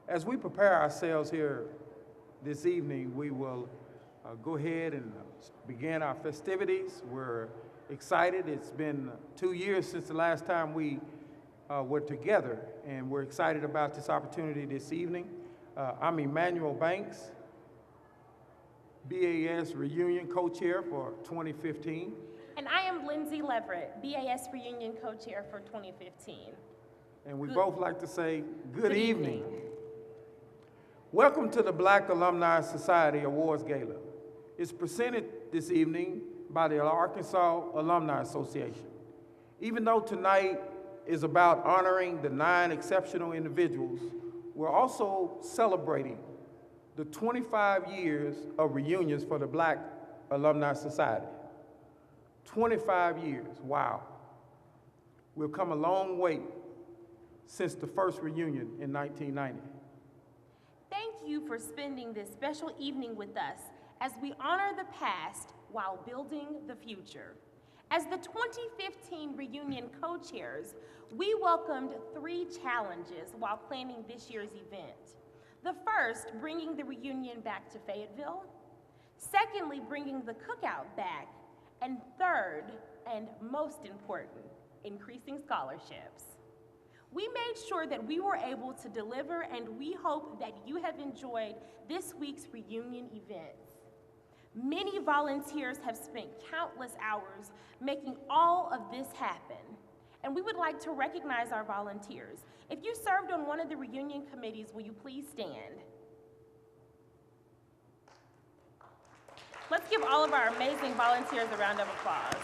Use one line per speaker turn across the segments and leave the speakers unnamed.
As we prepare ourselves here this evening, we will go ahead and begin our festivities. We're excited. It's been 2 years since the last time we were together, and we're excited about this opportunity this evening. I'm Emmanuel Banks, BAS Reunion Co-Chair for 2015.
And I am Lindsay Leverett, BAS Reunion Co-Chair for 2015.
And we both like to say good evening. Welcome to the Black Alumni Society Awards Gala. It's presented this evening by the Arkansas Alumni Association. Even though tonight is about honoring the 9 exceptional individuals, we're also celebrating the 25 years of reunions for the Black Alumni Society. 25 years, wow. We've come a long way since the first reunion in 1990.
Thank you for spending this special evening with us as we honor the past while building the future. As the 2015 reunion co-chairs, we welcomed 3 challenges while planning this year's event. The first, bringing the reunion back to Fayetteville. Secondly, bringing the cookout back. And third, and most important, increasing scholarships. We made sure that we were able to deliver, and we hope that you have enjoyed this week's reunion events. Many volunteers have spent countless hours making all of this happen, and we would like to recognize our volunteers. If you served on one of the reunion committees, will you please stand? Let's give all of our amazing volunteers a round of applause.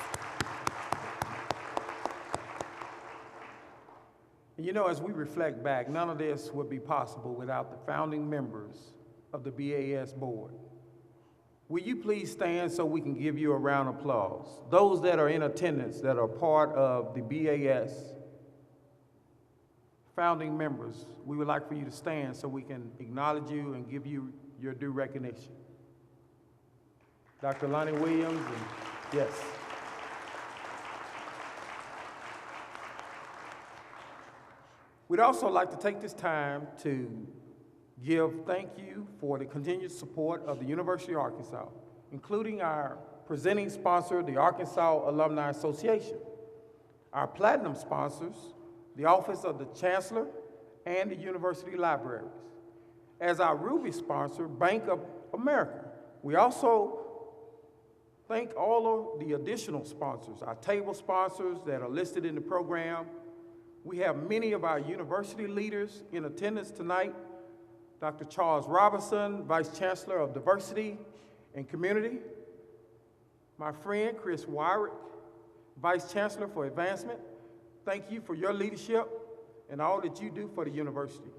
You know, as we reflect back, none of this would be possible without the founding members of the BAS board. Will you please stand so we can give you a round of applause? Those that are in attendance that are part of the BAS founding members, we would like for you to stand so we can acknowledge you and give you your due recognition. Dr. Lonnie Williams, and yes. We'd also like to take this time to give thank you for the continued support of the University of Arkansas, including our presenting sponsor, the Arkansas Alumni Association, our platinum sponsors, the Office of the Chancellor, and the University Libraries. As our ruby sponsor, Bank of America. We also thank all of the additional sponsors, our table sponsors that are listed in the program. We have many of our university leaders in attendance tonight. Dr. Charles Robinson, Vice Chancellor of Diversity and Community. My friend, Chris Wyrick, Vice Chancellor for Advancement. Thank you for your leadership and all that you do for the university.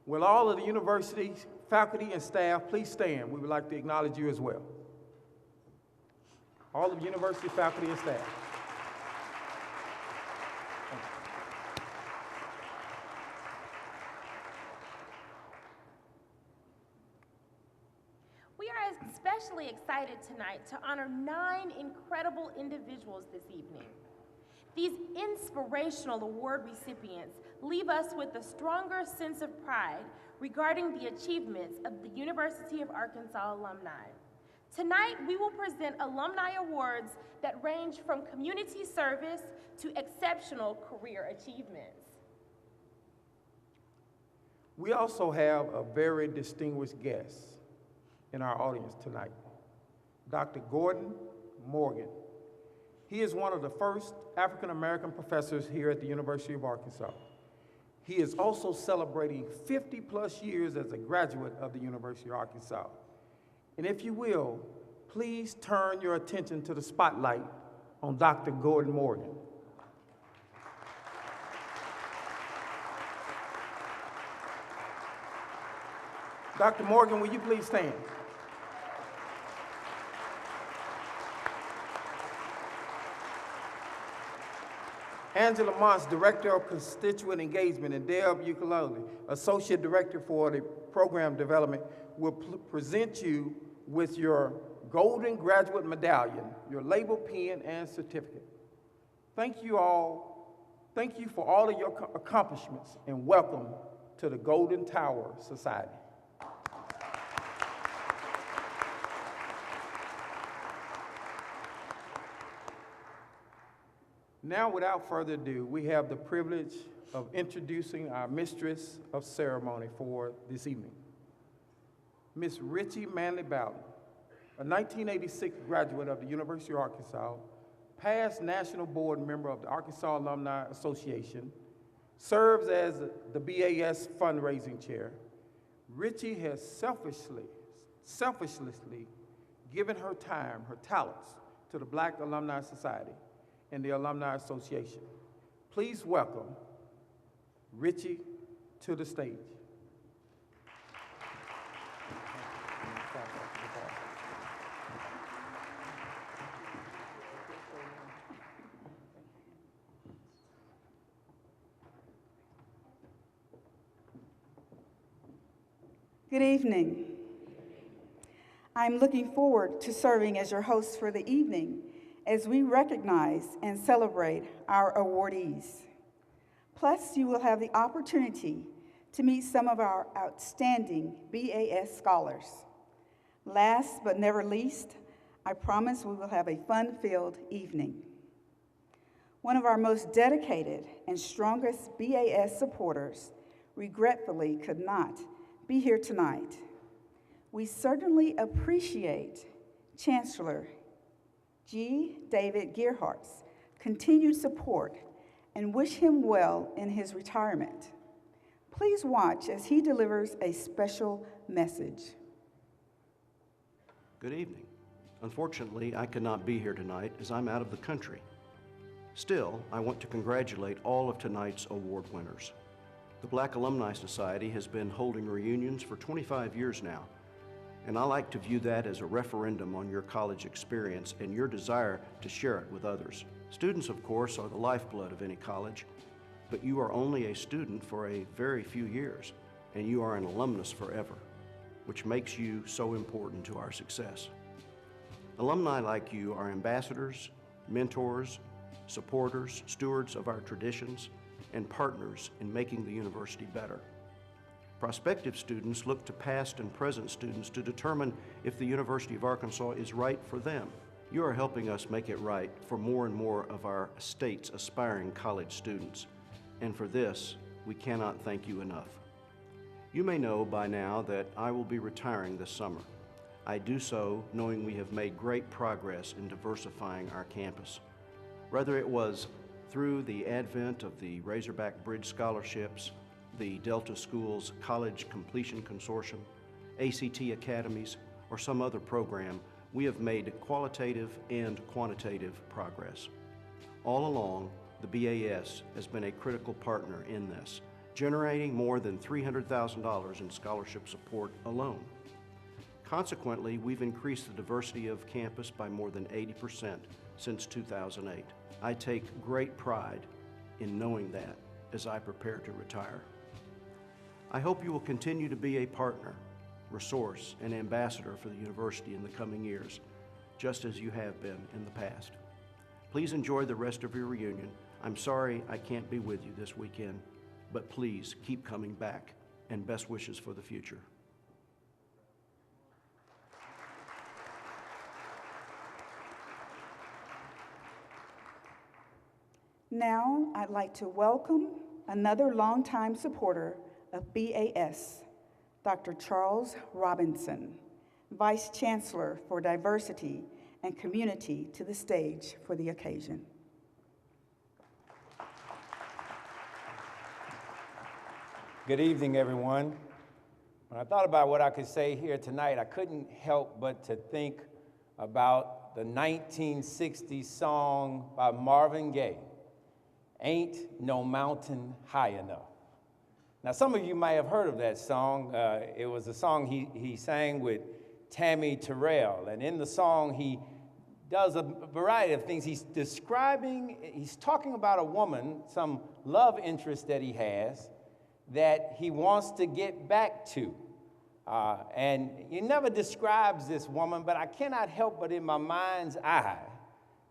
Will all of the university faculty and staff please stand? We would like to acknowledge you as well. All of university faculty and staff.
We are especially excited tonight to honor 9 incredible individuals this evening. These inspirational award recipients leave us with a stronger sense of pride regarding the achievements of the University of Arkansas alumni. Tonight, we will present alumni awards that range from community service to exceptional career achievements.
We also have a very distinguished guest in our audience tonight, Dr. Gordon Morgan. He is one of the first African-American professors here at the University of Arkansas. He is also celebrating 50+ years as a graduate of the University of Arkansas. And if you will, please turn your attention to the spotlight on Dr. Gordon Morgan. Dr. Morgan, will you please stand? Angela Montz, Director of Constituent Engagement, and Deb Ukulele, Associate Director for the Program Development, will present you with your Golden Graduate Medallion, your label pen, and certificate. Thank you all. Thank you for all of your accomplishments, and welcome to to the Golden Tower Society. Now, without further ado, we have the privilege of introducing our mistress of ceremony for this evening, Miss Richie Manley Bowden, a 1986 graduate of the University of Arkansas, past national board member of the Arkansas Alumni Association, serves as the BAS fundraising chair. Richie has selflessly given her time, her talents to the Black Alumni Society and the Alumni Association. Please welcome Richie to the stage.
Good evening. I'm looking forward to serving as your host for the evening as we recognize and celebrate our awardees. Plus, you will have the opportunity to meet some of our outstanding BAS scholars. Last but never least, I promise we will have a fun-filled evening. One of our most dedicated and strongest BAS supporters regretfully could not be here tonight. We certainly appreciate Chancellor G. David Gearhart's continued support and wish him well in his retirement. Please watch as he delivers a special message.
Good evening. Unfortunately, I cannot be here tonight as I'm out of the country. Still, I want to congratulate all of tonight's award winners. The Black Alumni Society has been holding reunions for 25 years now, and I like to view that as a referendum on your college experience and your desire to share it with others. Students, of course, are the lifeblood of any college, but you are only a student for a very few years, and you are an alumnus forever, which makes you so important to our success. Alumni like you are ambassadors, mentors, supporters, stewards of our traditions, and partners in making the university better. Prospective students look to past and present students to determine if the University of Arkansas is right for them. You are helping us make it right for more and more of our state's aspiring college students, and for this, we cannot thank you enough. You may know by now that I will be retiring this summer. I do so knowing we have made great progress in diversifying our campus. Whether it was through the advent of the Razorback Bridge Scholarships, the Delta Schools College Completion Consortium, ACT Academies, or some other program, we have made qualitative and quantitative progress. All along, the BAS has been a critical partner in this, generating more than $300,000 in scholarship support alone. Consequently, we've increased the diversity of campus by more than 80% since 2008. I take great pride in knowing that as I prepare to retire. I hope you will continue to be a partner, resource, and ambassador for the university in the coming years, just as you have been in the past. Please enjoy the rest of your reunion. I'm sorry I can't be with you this weekend, but please keep coming back, and best wishes for the future.
Now, I'd like to welcome another longtime supporter of BAS, Dr. Charles Robinson, Vice Chancellor for Diversity and Community, to the stage for the occasion.
Good evening, everyone. When I thought about what I could say here tonight, I couldn't help but to think about the 1960 song by Marvin Gaye, Ain't No Mountain High Enough. Now, some of you might have heard of that song. It was a song he sang with Tammy Terrell, and in the song, he does a variety of things. He's talking about a woman, some love interest that he has, that he wants to get back to. And he never describes this woman, but I cannot help but in my mind's eye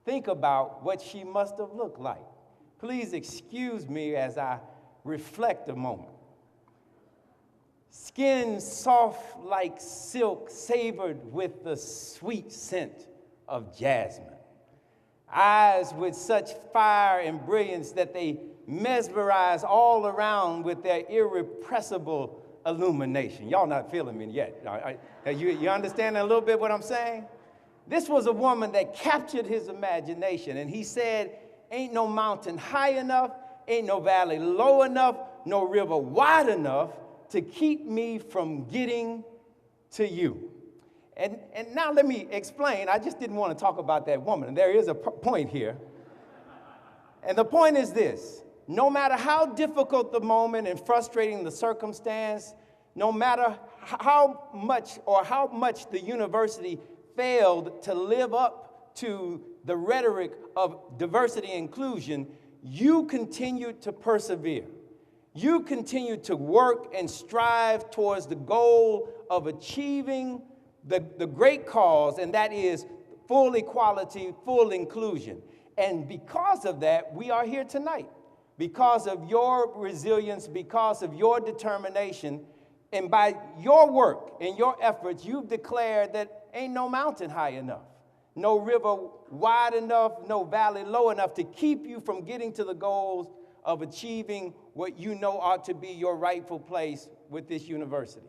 think about what she must have looked like. Please excuse me as I reflect a moment. skin soft like silk, savored with the sweet scent of jasmine. Eyes with such fire and brilliance that they mesmerize all around with their irrepressible illumination. Y'all not feeling me yet. You understand a little bit what I'm saying? This was a woman that captured his imagination, and he said, ain't no mountain high enough, ain't no valley low enough, no river wide enough to keep me from getting to you. And now let me explain. I just didn't want to talk about that woman. And there is a point here. And the point is this. No matter how difficult the moment and frustrating the circumstance, no matter how much the university failed to live up to the rhetoric of diversity and inclusion, you continue to persevere. You continue to work and strive towards the goal of achieving the great cause, and that is full equality, full inclusion. And because of that, we are here tonight. Because of your resilience, because of your determination, and by your work and your efforts, you've declared that ain't no mountain high enough, no river wide enough, no valley low enough to keep you from getting to the goals of achieving what you know ought to be your rightful place with this university.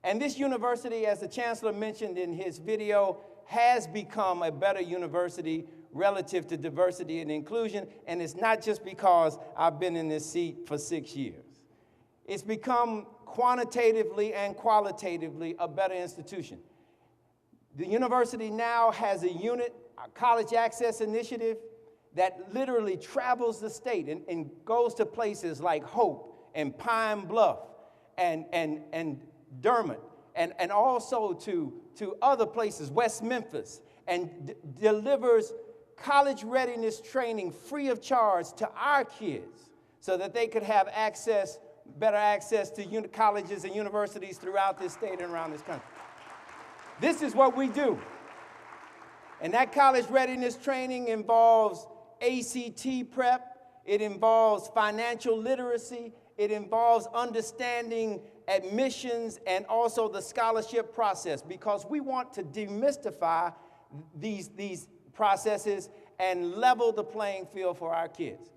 And this university, as the chancellor mentioned in his video, has become a better university relative to diversity and inclusion, and it's not just because I've been in this seat for 6 years. It's become quantitatively and qualitatively a better institution. The university now has a unit, a college access initiative, that literally travels the state and goes to places like Hope and Pine Bluff and Dermot, and also to other places, West Memphis, and delivers college readiness training free of charge to our kids so that they could have better access to colleges and universities throughout this state and around this country. This is what we do. And that college readiness training involves ACT prep, it involves financial literacy, it involves understanding admissions and also the scholarship process, because we want to demystify these processes and level the playing field for our kids.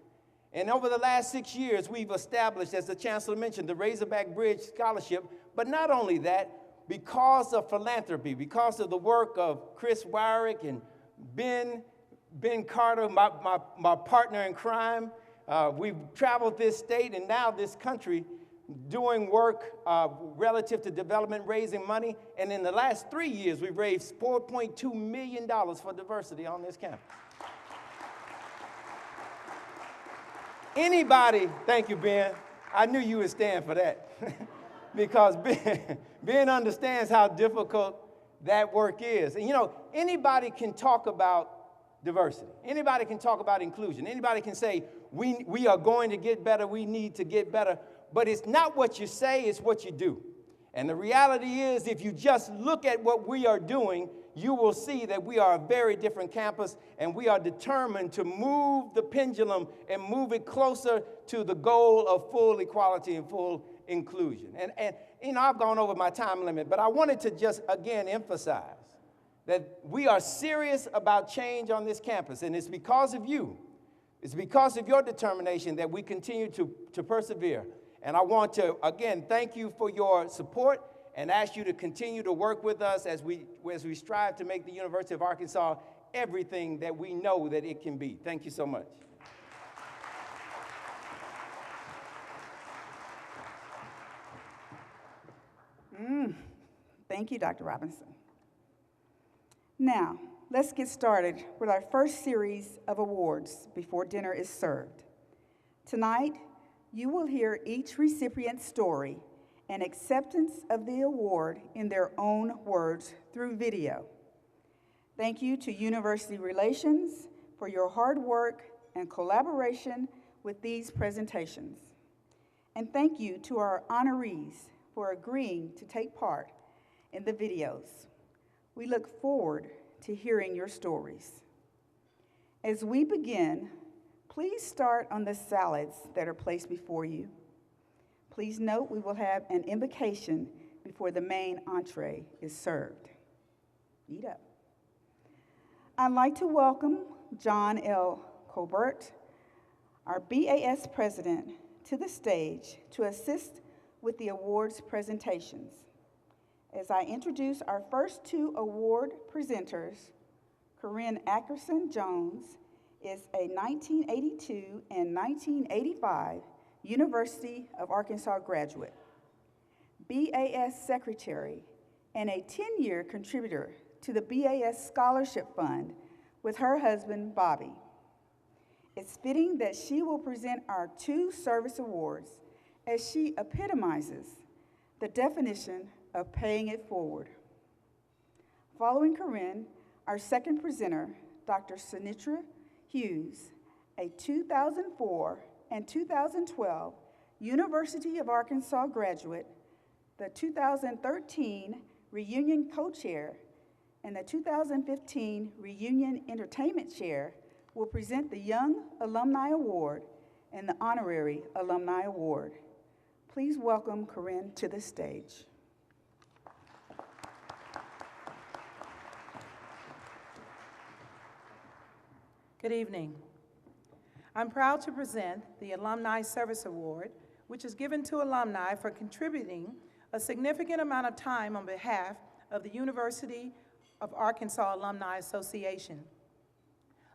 And over the last 6 years, we've established, as the chancellor mentioned, the Razorback Bridge Scholarship. But not only that, because of philanthropy, because of the work of Chris Wyrick and Ben Carter, my partner in crime, we've traveled this state and now this country doing work relative to development, raising money. And in the last 3 years, we've raised $4.2 million for diversity on this campus. Anybody, thank you, Ben. I knew you would stand for that. Because Ben understands how difficult that work is. And you know, anybody can talk about diversity. Anybody can talk about inclusion. Anybody can say, we are going to get better, we need to get better. But it's not what you say, it's what you do. And the reality is, if you just look at what we are doing, you will see that we are a very different campus, and we are determined to move the pendulum and move it closer to the goal of full equality and full inclusion. And you know, I've gone over my time limit, but I wanted to just again emphasize that we are serious about change on this campus, and it's because of you. It's because of your determination that we continue to persevere. And I want to, again, thank you for your support and ask you to continue to work with us as we strive to make the University of Arkansas everything that we know that it can be. Thank you so much.
Thank you, Dr. Robinson. Now, let's get started with our first series of awards before dinner is served. Tonight, you will hear each recipient's story and acceptance of the award in their own words through video. Thank you to University Relations for your hard work and collaboration with these presentations. And thank you to our honorees for agreeing to take part in the videos. We look forward to hearing your stories. As we begin, please start on the salads that are placed before you. Please note we will have an invocation before the main entree is served. Eat up. I'd like to welcome John L. Colbert, our BAS president, to the stage to assist with the awards presentations. As I introduce our first two award presenters, Corinne Ackerson Jones is a 1982 and 1985 University of Arkansas graduate, BAS secretary, and a 10-year contributor to the BAS Scholarship Fund with her husband, Bobby. It's fitting that she will present our two service awards as she epitomizes the definition of paying it forward. Following Corinne, our second presenter, Dr. Sinitra Hughes, a 2004 and 2012 University of Arkansas graduate, the 2013 Reunion Co-Chair, and the 2015 Reunion Entertainment Chair, will present the Young Alumni Award and the Honorary Alumni Award. Please welcome Corinne to the stage.
Good evening. I'm proud to present the Alumni Service Award, which is given to alumni for contributing a significant amount of time on behalf of the University of Arkansas Alumni Association.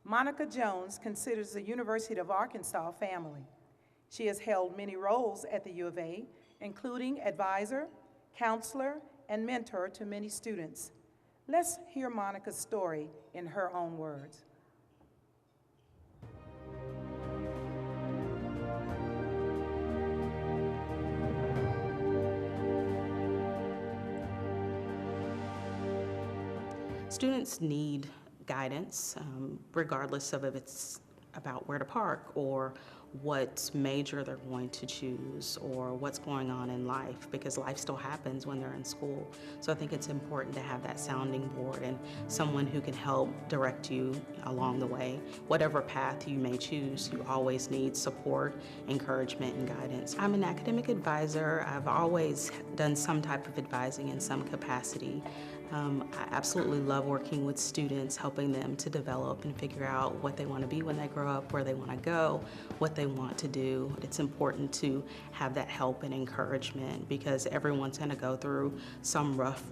Monica Jones considers the University of Arkansas family. She has held many roles at the U of A, including advisor, counselor, and mentor to many students. Let's hear Monica's story in her own words.
Students need guidance, regardless of if it's about where to park or what major they're going to choose or what's going on in life, because life still happens when they're in school. So I think it's important to have that sounding board and someone who can help direct you along the way. Whatever path you may choose, you always need support, encouragement, and guidance. I'm an academic advisor. I've always done some type of advising in some capacity. I absolutely love working with students, helping them to develop and figure out what they want to be when they grow up, where they want to go, what they want to do. It's important to have that help and encouragement because everyone's going to go through some rough,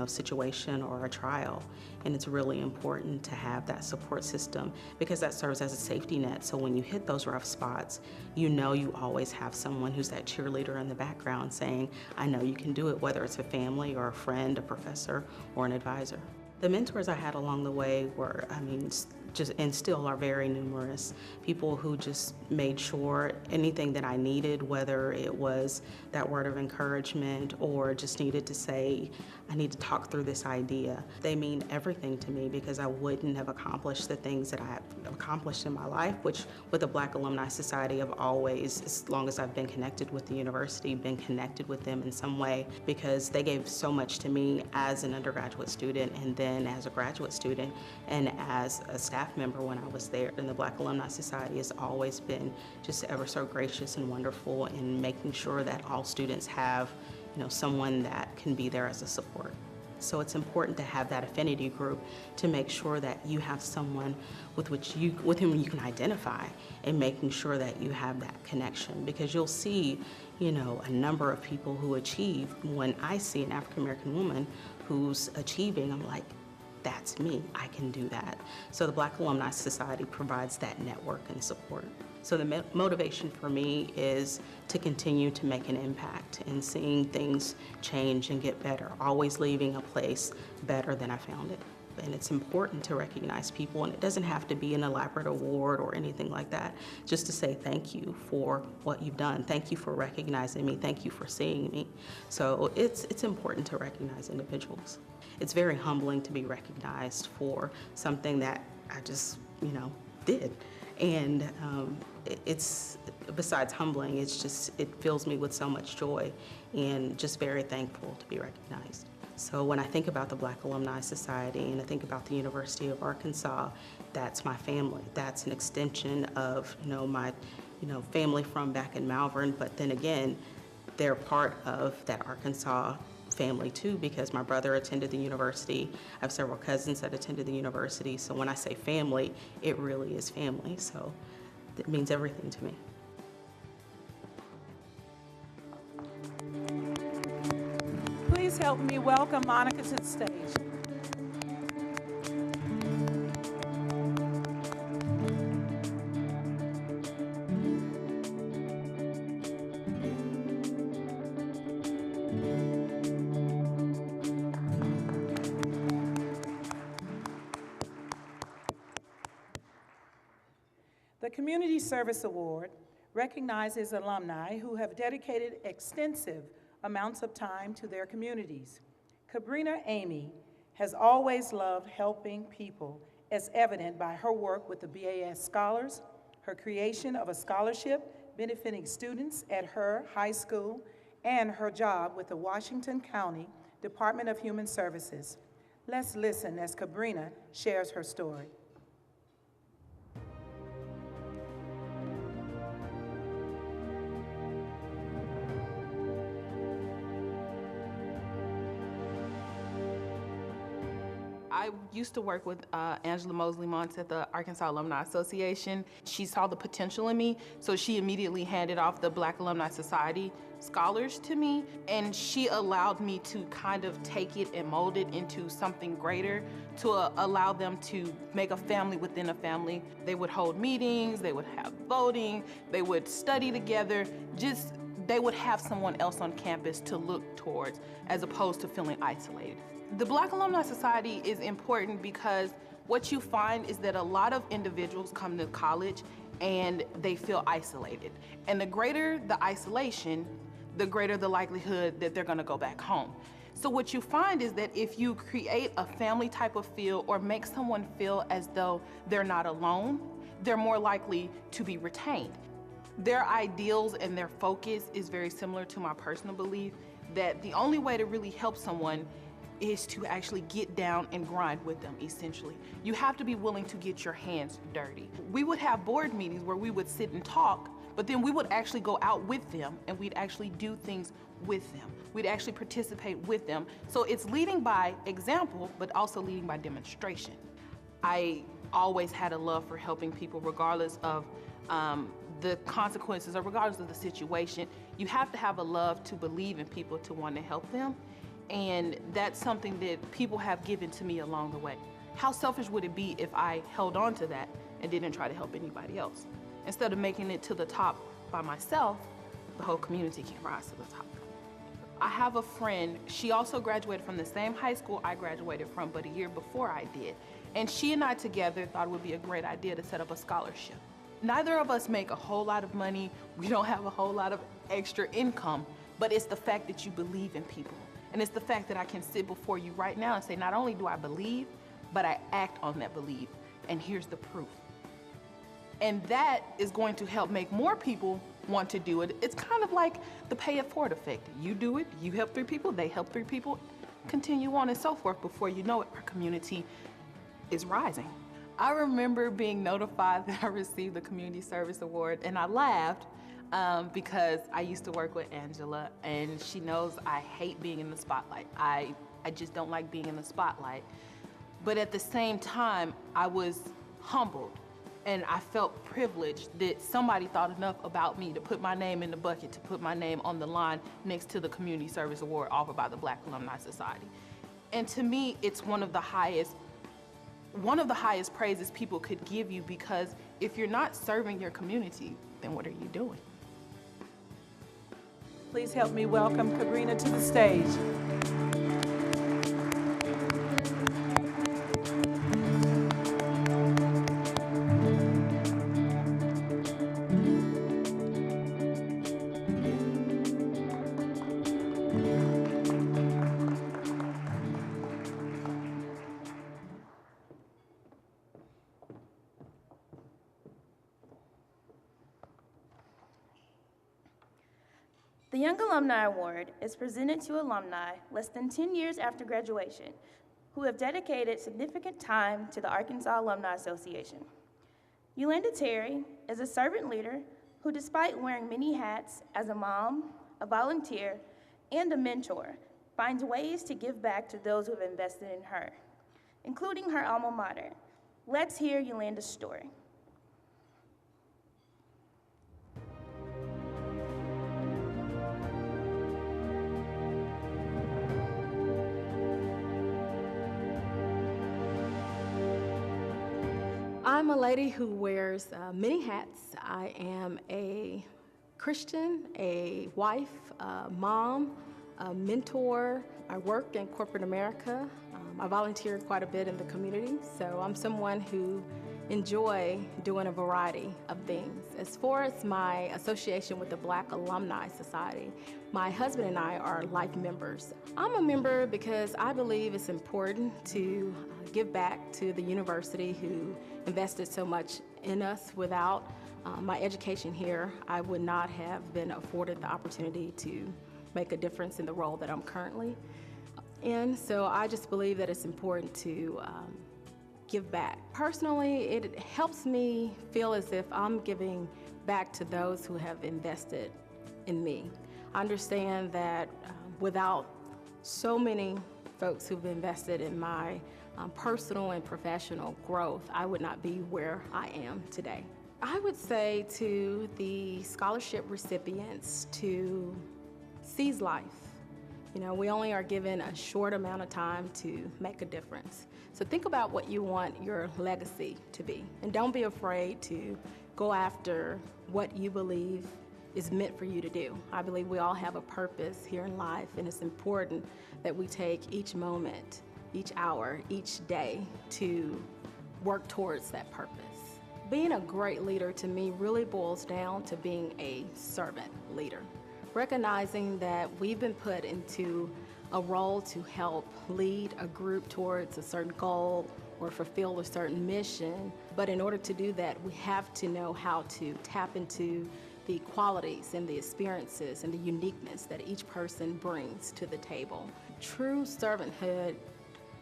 situation or a trial. And it's really important to have that support system because that serves as a safety net. So when you hit those rough spots, you always have someone who's that cheerleader in the background saying, I know you can do it, whether it's a family or a friend, a professor, or an advisor. The mentors I had along the way were, and still are very numerous. People who just made sure anything that I needed, whether it was that word of encouragement or just needed to say, I need to talk through this idea. They mean everything to me because I wouldn't have accomplished the things that I have accomplished in my life, which with the Black Alumni Society, I've always, as long as I've been connected with the university, been connected with them in some way because they gave so much to me as an undergraduate student and then as a graduate student and as a staff member when I was there. And the Black Alumni Society has always been just ever so gracious and wonderful in making sure that all students have someone that can be there as a support. So it's important to have that affinity group to make sure that you have someone with whom you can identify and making sure that you have that connection because you'll see, a number of people who achieve. When I see an African American woman who's achieving, I'm like, that's me, I can do that. So the Black Alumni Society provides that network and support. So the motivation for me is to continue to make an impact and seeing things change and get better, always leaving a place better than I found it. And it's important to recognize people, and it doesn't have to be an elaborate award or anything like that, just to say thank you for what you've done. Thank you for recognizing me. Thank you for seeing me. So it's important to recognize individuals. It's very humbling to be recognized for something that I just, did. And it's, besides humbling, it fills me with so much joy and just very thankful to be recognized. So when I think about the Black Alumni Society and I think about the University of Arkansas, that's my family. That's an extension of, my, family from back in Malvern, but then again, they're part of that Arkansas family too, because my brother attended the university. I have several cousins that attended the university. So when I say family, it really is family. So it means everything to me.
Please help me welcome Monica to the stage. The Community Service Award recognizes alumni who have dedicated extensive amounts of time to their communities. Cabrina Amy has always loved helping people, as evident by her work with the BAS Scholars, her creation of a scholarship benefiting students at her high school, and her job with the Washington County Department of Human Services. Let's listen as Cabrina shares her story.
I used to work with Angela Mosley Monts at the Arkansas Alumni Association. She saw the potential in me, so she immediately handed off the Black Alumni Society scholars to me, and she allowed me to kind of take it and mold it into something greater to allow them to make a family within a family. They would hold meetings, they would have voting, they would study together, they would have someone else on campus to look towards as opposed to feeling isolated. The Black Alumni Society is important because what you find is that a lot of individuals come to college and they feel isolated. And the greater the isolation, the greater the likelihood that they're gonna go back home. So what you find is that if you create a family type of feel or make someone feel as though they're not alone, they're more likely to be retained. Their ideals and their focus is very similar to my personal belief that the only way to really help someone is to actually get down and grind with them, essentially. You have to be willing to get your hands dirty. We would have board meetings where we would sit and talk, but then we would actually go out with them and we'd actually do things with them. We'd actually participate with them. So it's leading by example, but also leading by demonstration. I always had a love for helping people regardless of the consequences or regardless of the situation. You have to have a love to believe in people to want to help them. And that's something that people have given to me along the way. How selfish would it be if I held on to that and didn't try to help anybody else? Instead of making it to the top by myself, the whole community can rise to the top. I have a friend, she also graduated from the same high school I graduated from, but a year before I did. And she and I together thought it would be a great idea to set up a scholarship. Neither of us make a whole lot of money, we don't have a whole lot of extra income, but it's the fact that you believe in people. And it's the fact that I can sit before you right now and say, not only do I believe, but I act on that belief, and here's the proof. And that is going to help make more people want to do it. It's kind of like the pay it forward effect. You do it, you help 3 people, they help 3 people, continue on and so forth. Before you know it, our community is rising. I remember being notified that I received the Community Service Award, and I laughed because I used to work with Angela, and she knows I hate being in the spotlight. I just don't like being in the spotlight. But at the same time, I was humbled, and I felt privileged that somebody thought enough about me to put my name in the bucket, to put my name on the line next to the Community Service Award offered by the Black Alumni Society. And to me, it's one of the highest praises people could give you, because if you're not serving your community, then what are you doing?
Please help me welcome Cabrina to the stage.
The Young Alumni Award is presented to alumni less than 10 years after graduation who have dedicated significant time to the Arkansas Alumni Association. Yolanda Terry is a servant leader who, despite wearing many hats as a mom,
a volunteer, and a mentor, finds ways to give back to those who have invested in her, including her alma mater. Let's hear Yolanda's story.
I'm a lady who wears many hats. I am a Christian, a wife, a mom, a mentor. I work in corporate America. I volunteer quite a bit in the community, so I'm someone who enjoy doing a variety of things. As far as my association with the Black Alumni Society, my husband and I are life members. I'm a member because I believe it's important to give back to the university who invested so much in us. Without my education here, I would not have been afforded the opportunity to make a difference in the role that I'm currently in. So I just believe that it's important to give back. Personally, it helps me feel as if I'm giving back to those who have invested in me. I understand that without so many folks who've invested in my personal and professional growth, I would not be where I am today. I would say to the scholarship recipients to seize life. You know, we only are given a short amount of time to make a difference. So think about what you want your legacy to be. And don't be afraid to go after what you believe is meant for you to do. I believe we all have a purpose here in life, and it's important that we take each moment, each hour, each day to work towards that purpose. Being a great leader to me really boils down to being a servant leader. Recognizing that we've been put into a role to help lead a group towards a certain goal or fulfill a certain mission. But in order to do that, we have to know how to tap into the qualities and the experiences and the uniqueness that each person brings to the table. True servanthood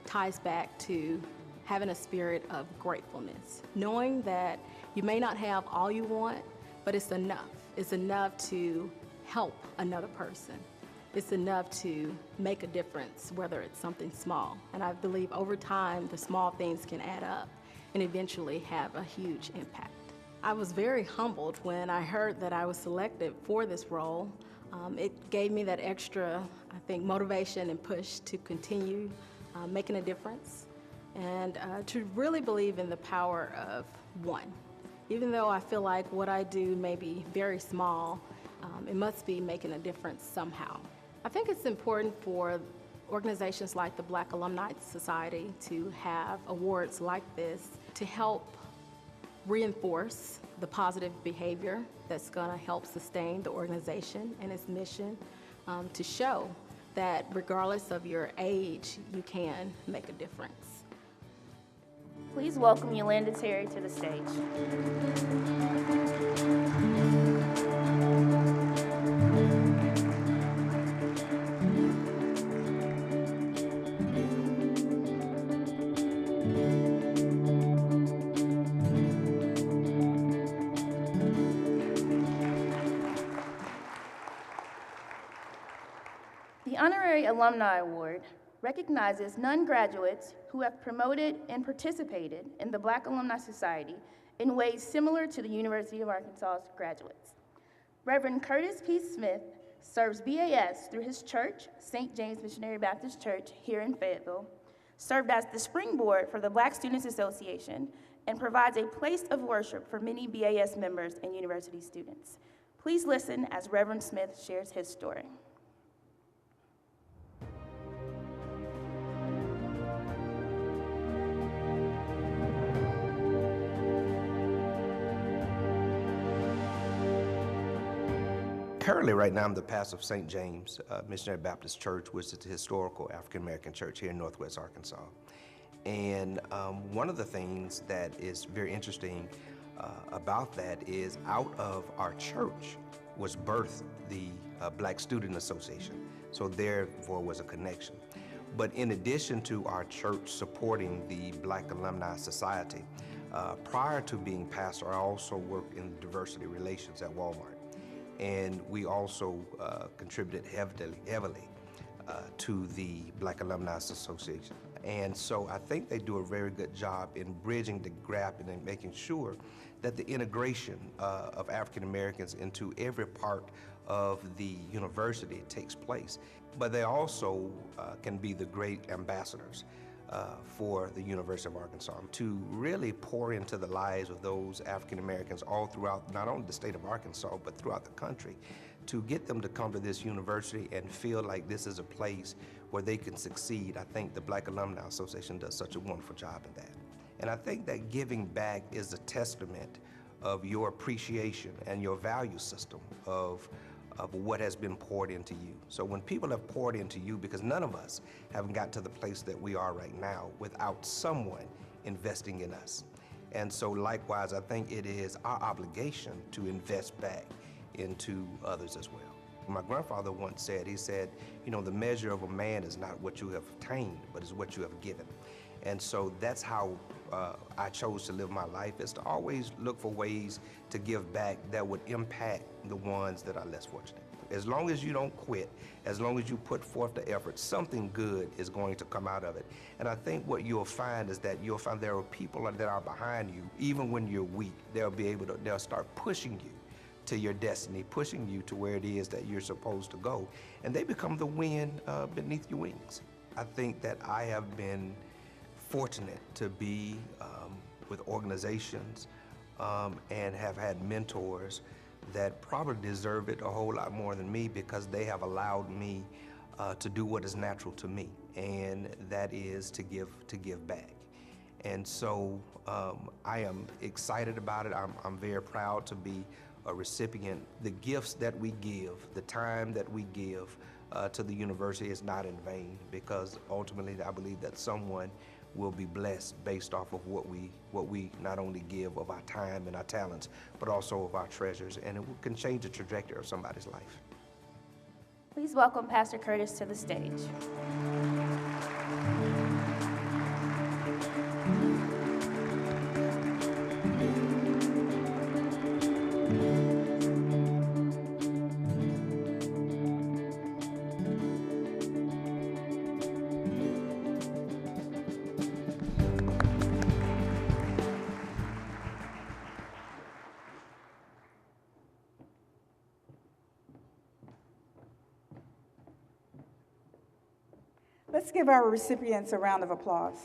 ties back to having a spirit of gratefulness, knowing that you may not have all you want, but it's enough. It's enough to help another person. It's enough to make a difference, whether it's something small. And I believe over time, the small things can add up and eventually have a huge impact. I was very humbled when I heard that I was selected for this role. It gave me that extra, I think, motivation and push to continue making a difference and to really believe in the power of one. Even though I feel like what I do may be very small, it must be making a difference somehow. I think it's important for organizations like the Black Alumni Society to have awards like this to help reinforce the positive behavior that's going to help sustain the organization and its mission, to show that regardless of your age, you can make a difference.
Please welcome Yolanda Terry to the stage. The Honorary Alumni Award recognizes non-graduates who have promoted and participated in the Black Alumni Society in ways similar to the University of Arkansas's graduates. Reverend Curtis P. Smith serves BAS through his church, St. James Missionary Baptist Church here in Fayetteville, served as the springboard for the Black Students Association, and provides a place of worship for many BAS members and university students. Please listen as Reverend Smith shares his story.
Currently, right now, I'm the pastor of St. James Missionary Baptist Church, which is a historical African-American church here in Northwest Arkansas. And one of the things that is very interesting about that is out of our church was birthed the Black Student Association. So therefore was a connection. But in addition to our church supporting the Black Alumni Society, prior to being pastor, I also worked in diversity relations at Walmart. and we also contributed heavily to the Black Alumni Association. And so I think they do a very good job in bridging the gap and in making sure that the integration of African Americans into every part of the university takes place. But they also can be the great ambassadors for the University of Arkansas to really pour into the lives of those African Americans all throughout not only the state of Arkansas, but throughout the country, to get them to come to this university and feel like this is a place where they can succeed. I think the Black Alumni Association does such a wonderful job in that. And I think that giving back is a testament of your appreciation and your value system of what has been poured into you. So when people have poured into you, because none of us have got to the place that we are right now without someone investing in us. And so likewise, I think it is our obligation to invest back into others as well. My grandfather once said, he said, you know, the measure of a man is not what you have obtained, but is what you have given. And so that's how I chose to live my life, is to always look for ways to give back that would impact the ones that are less fortunate. As long as you don't quit, as long as you put forth the effort, something good is going to come out of it. And I think what you'll find is that you'll find there are people that are behind you, even when you're weak, they'll start pushing you to your destiny, pushing you to where it is that you're supposed to go. And they become the wind beneath your wings. I think that I have been fortunate to be with organizations and have had mentors that probably deserve it a whole lot more than me, because they have allowed me to do what is natural to me, and that is to give back. And so I am excited about it. I'm very proud to be a recipient. The gifts that we give, the time that we give to the university is not in vain, because ultimately I believe that someone will be blessed based off of what we not only give of our time and our talents, but also of our treasures, and it can change the trajectory of somebody's life.
Please welcome Pastor Curtis to the stage.
Let's give our recipients a round of applause.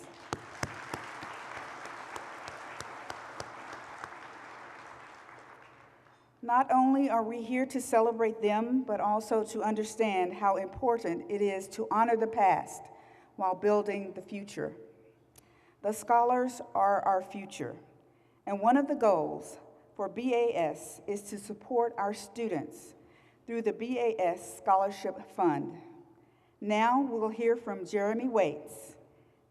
Not only are we here to celebrate them, but also to understand how important it is to honor the past while building the future. The scholars are our future, and one of the goals for BAS is to support our students through the BAS Scholarship Fund. Now we'll hear from Jeremy Waits,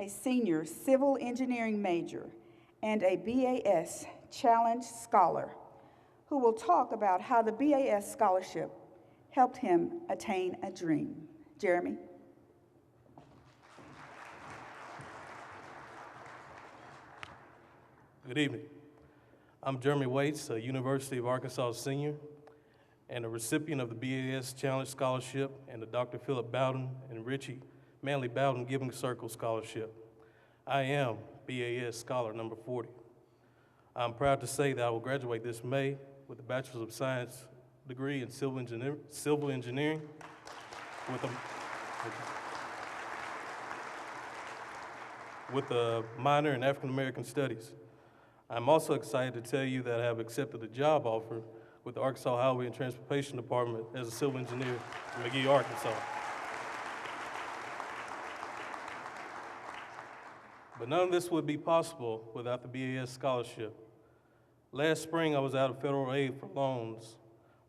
a senior civil engineering major and a BAS Challenge Scholar, who will talk about how the BAS Scholarship helped him attain a dream. Jeremy?
Good evening. I'm Jeremy Waits, a University of Arkansas senior and a recipient of the BAS Challenge Scholarship and the Dr. Philip Bowden and Richie Manley Bowden Giving Circle Scholarship. I am BAS Scholar number 40. I'm proud to say that I will graduate this May with a Bachelor of Science degree in civil engineering with a minor in African American Studies. I'm also excited to tell you that I have accepted a job offer with the Arkansas Highway and Transportation Department as a civil engineer in McGee, Arkansas. But none of this would be possible without the BAS Scholarship. Last spring, I was out of federal aid for loans,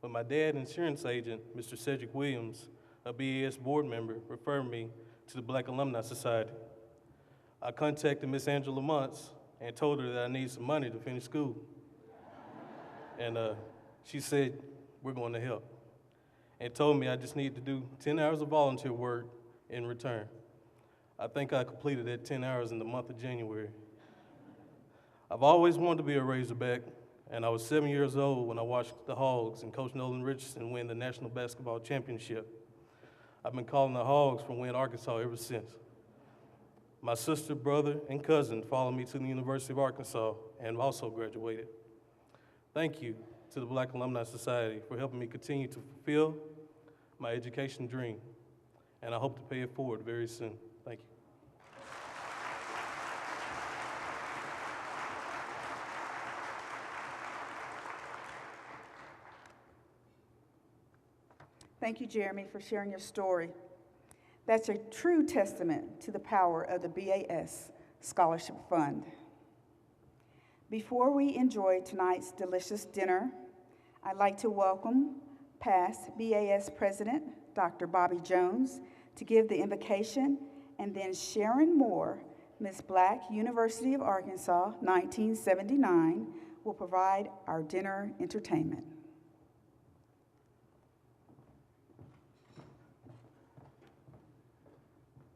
but my dad, insurance agent, Mr. Cedric Williams, a BAS board member, referred me to the Black Alumni Society. I contacted Miss Angela Muntz and told her that I need some money to finish school. And she said, we're going to help, and told me I just need to do 10 hours of volunteer work in return. I think I completed that 10 hours in the month of January. I've always wanted to be a Razorback, and I was 7 years old when I watched the Hogs and Coach Nolan Richardson win the National Basketball Championship. I've been calling the Hogs from Wynne, Arkansas ever since. My sister, brother, and cousin followed me to the University of Arkansas and also graduated. Thank you to the Black Alumni Society for helping me continue to fulfill my education dream, and I hope to pay it forward very soon. Thank you.
Thank you, Jeremy, for sharing your story. That's a true testament to the power of the BAS Scholarship Fund. Before we enjoy tonight's delicious dinner, I'd like to welcome past BAS President, Dr. Bobby Jones, to give the invocation, and then Sharon Moore, Miss Black, University of Arkansas, 1979, will provide our dinner entertainment.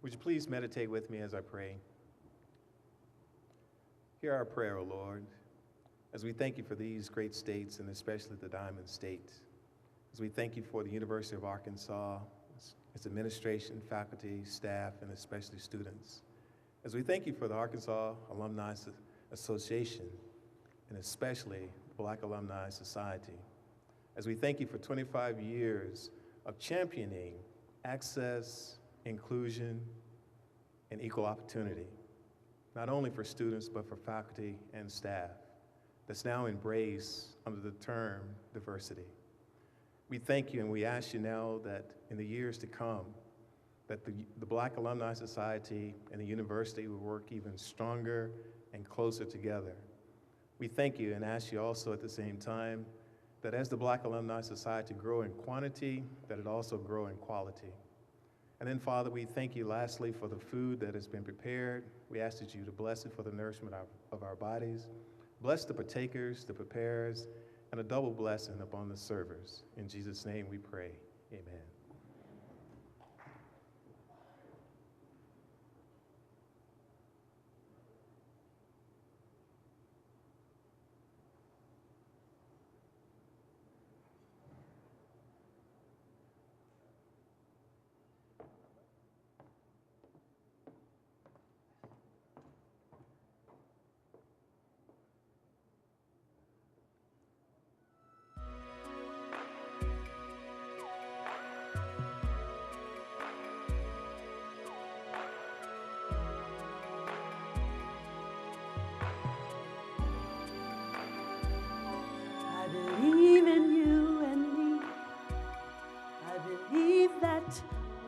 Would you please meditate with me as I pray? Hear our prayer, O Lord, as we thank you for these great states, and especially the Diamond State. As we thank you for the University of Arkansas, its administration, faculty, staff, and especially students. As we thank you for the Arkansas Alumni Association, and especially the Black Alumni Society. As we thank you for 25 years of championing access, inclusion, and equal opportunity, not only for students, but for faculty and staff, that's now embraced under the term diversity. We thank you, and we ask you now that in the years to come, that the Black Alumni Society and the university will work even stronger and closer together. We thank you and ask you also at the same time that as the Black Alumni Society grow in quantity, that it also grow in quality. And then, Father, we thank you lastly for the food that has been prepared. We ask that you to bless it for the nourishment of our bodies. Bless the partakers, the preparers, and a double blessing upon the servers. In Jesus' name we pray, amen.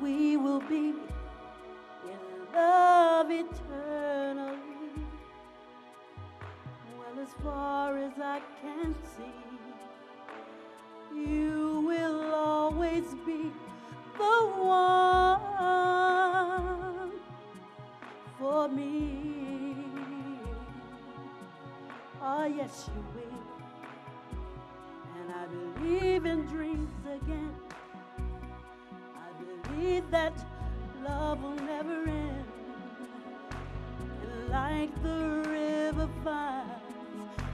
We will be in love eternally. Well, as far as I can see, you will always be the one for me. Oh, yes, you will. And I believe in dreams again. That love will never end, and like the river finds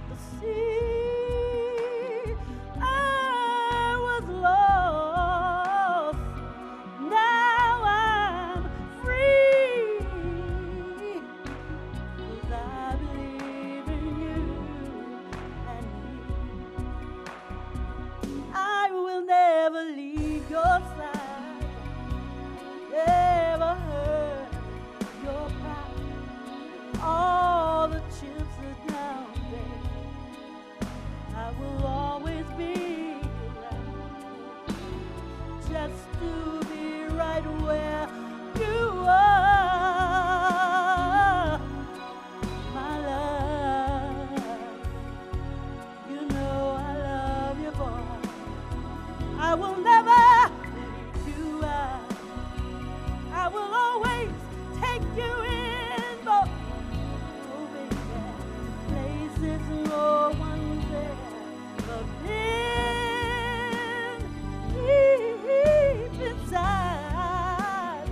the sea, I was lost, now I'm free, 'cause I believe in you and me. I will never leave your side. Never heard your path. All the chips are down there. I will always be around, just to be right where you are, my love. You know I love you, boy. I will never leave you out. I will always take you in, but oh baby, places no one's ever been, deep inside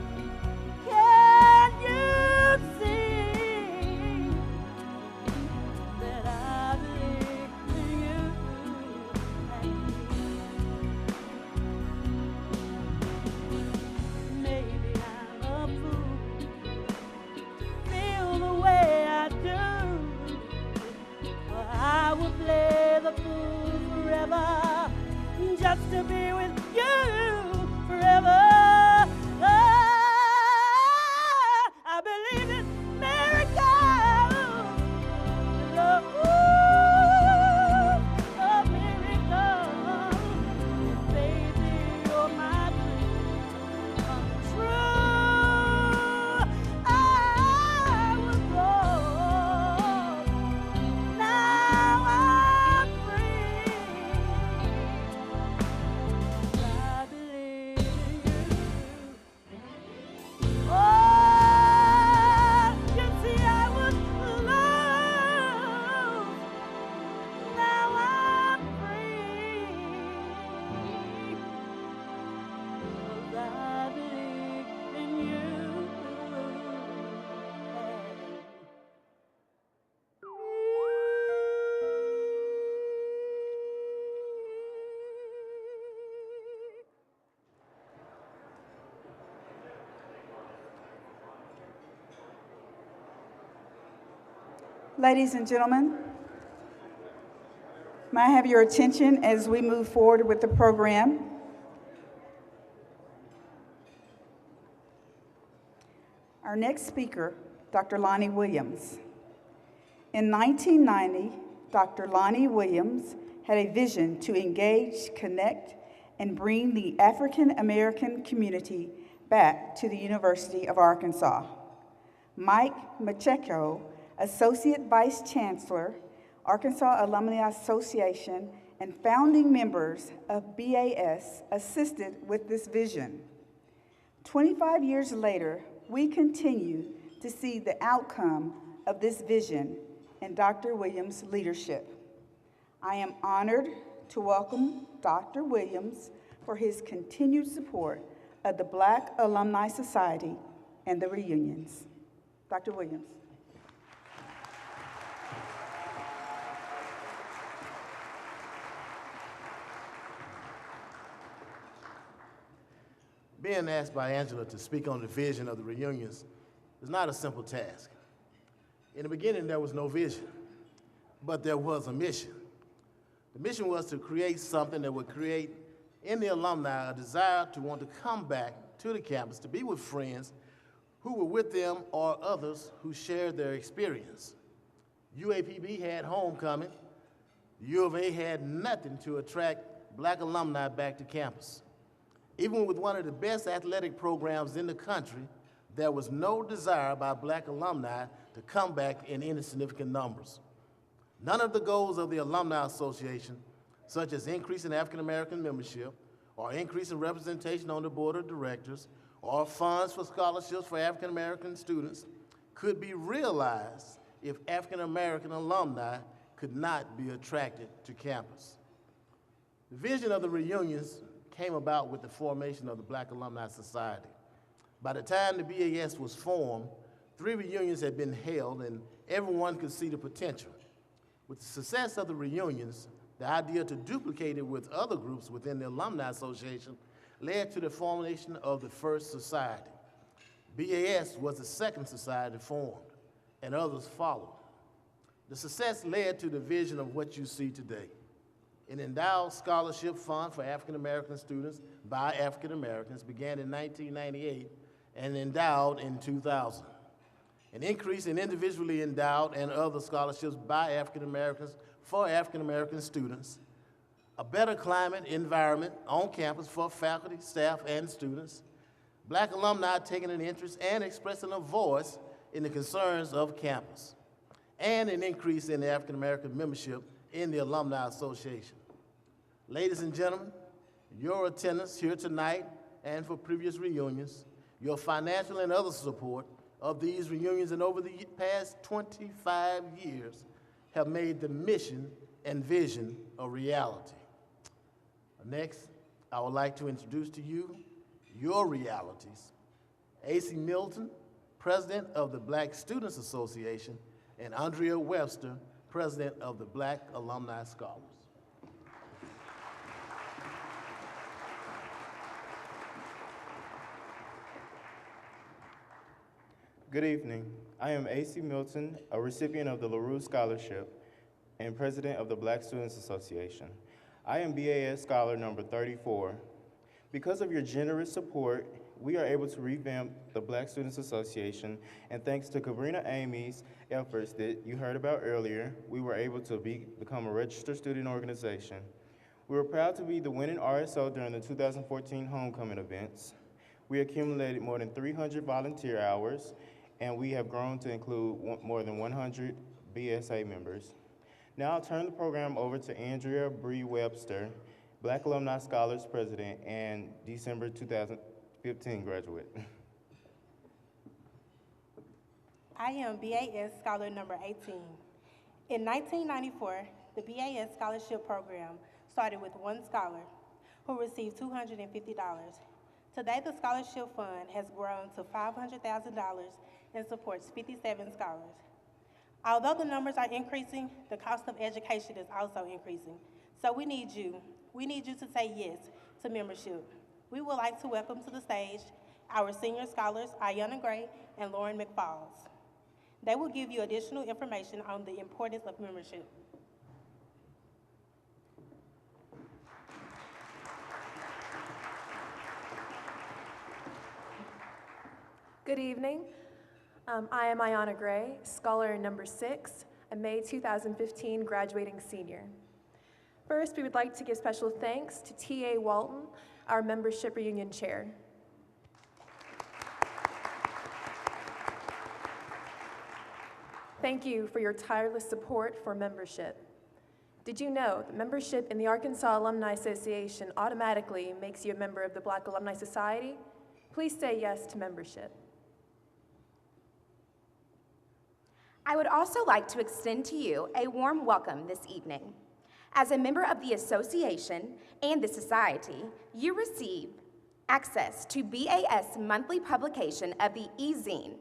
Ladies and gentlemen, may I have your attention as we move forward with the program? Our next speaker, Dr. Lonnie Williams. In 1990, Dr. Lonnie Williams had a vision to engage, connect, and bring the African American community back to the University of Arkansas. Mike Macheco, Associate Vice Chancellor, Arkansas Alumni Association, and founding members of BAS, assisted with this vision. 25 years later, we continue to see the outcome of this vision in Dr. Williams' leadership. I am honored to welcome Dr. Williams for his continued support of the Black Alumni Society and the reunions. Dr. Williams.
Being asked by Angela to speak on the vision of the reunions is not a simple task. In the beginning, there was no vision, but there was a mission. The mission was to create something that would create in the alumni a desire to want to come back to the campus to be with friends who were with them or others who shared their experience. UAPB had homecoming. The U of A had nothing to attract Black alumni back to campus. Even with one of the best athletic programs in the country, there was no desire by Black alumni to come back in any significant numbers. None of the goals of the Alumni Association, such as increasing African American membership, or increasing representation on the board of directors, or funds for scholarships for African American students, could be realized if African American alumni could not be attracted to campus. The vision of the reunions came about with the formation of the Black Alumni Society. By the time the BAS was formed, 3 reunions had been held and everyone could see the potential. With the success of the reunions, the idea to duplicate it with other groups within the Alumni Association led to the formation of the first society. BAS was the second society formed, and others followed. The success led to the vision of what you see today: an endowed scholarship fund for African American students by African Americans began in 1998 and endowed in 2000. An increase in individually endowed and other scholarships by African Americans for African American students, a better climate environment on campus for faculty, staff, and students, Black alumni taking an interest and expressing a voice in the concerns of campus, and an increase in the African American membership in the Alumni Association. Ladies and gentlemen, your attendance here tonight and for previous reunions, your financial and other support of these reunions and over the past 25 years have made the mission and vision a reality. Next, I would like to introduce to you your realities. A.C. Milton, President of the Black Students Association, and Andrea Webster, President of the Black Alumni Scholars.
Good evening. I am A.C. Milton, a recipient of the LaRue Scholarship and President of the Black Students Association. I am BAS Scholar number 34. Because of your generous support, we are able to revamp the Black Students Association, and thanks to Kabrina Amy's efforts that you heard about earlier, we were able to become a registered student organization. We were proud to be the winning RSO during the 2014 homecoming events. We accumulated more than 300 volunteer hours, and we have grown to include more than 100 BSA members. Now I'll turn the program over to Andrea Bree Webster, Black Alumni Scholars President and December 2015 graduate.
I am BAS Scholar number 18. In 1994, the BAS Scholarship Program started with one scholar who received $250. Today, the scholarship fund has grown to $500,000 and supports 57 scholars. Although the numbers are increasing, the cost of education is also increasing. So we need you. We need you to say yes to membership. We would like to welcome to the stage our senior scholars, Ayanna Gray and Lauren McFalls. They will give you additional information on the importance of membership.
Good evening. I am Ayana Gray, scholar number 6, a May 2015 graduating senior. First, we would like to give special thanks to T.A. Walton, our membership reunion chair. Thank you for your tireless support for membership. Did you know that membership in the Arkansas Alumni Association automatically makes you a member of the Black Alumni Society? Please say yes to membership.
I would also like to extend to you a warm welcome this evening. As a member of the association and the society, you receive access to BAS monthly publication of the e-zine,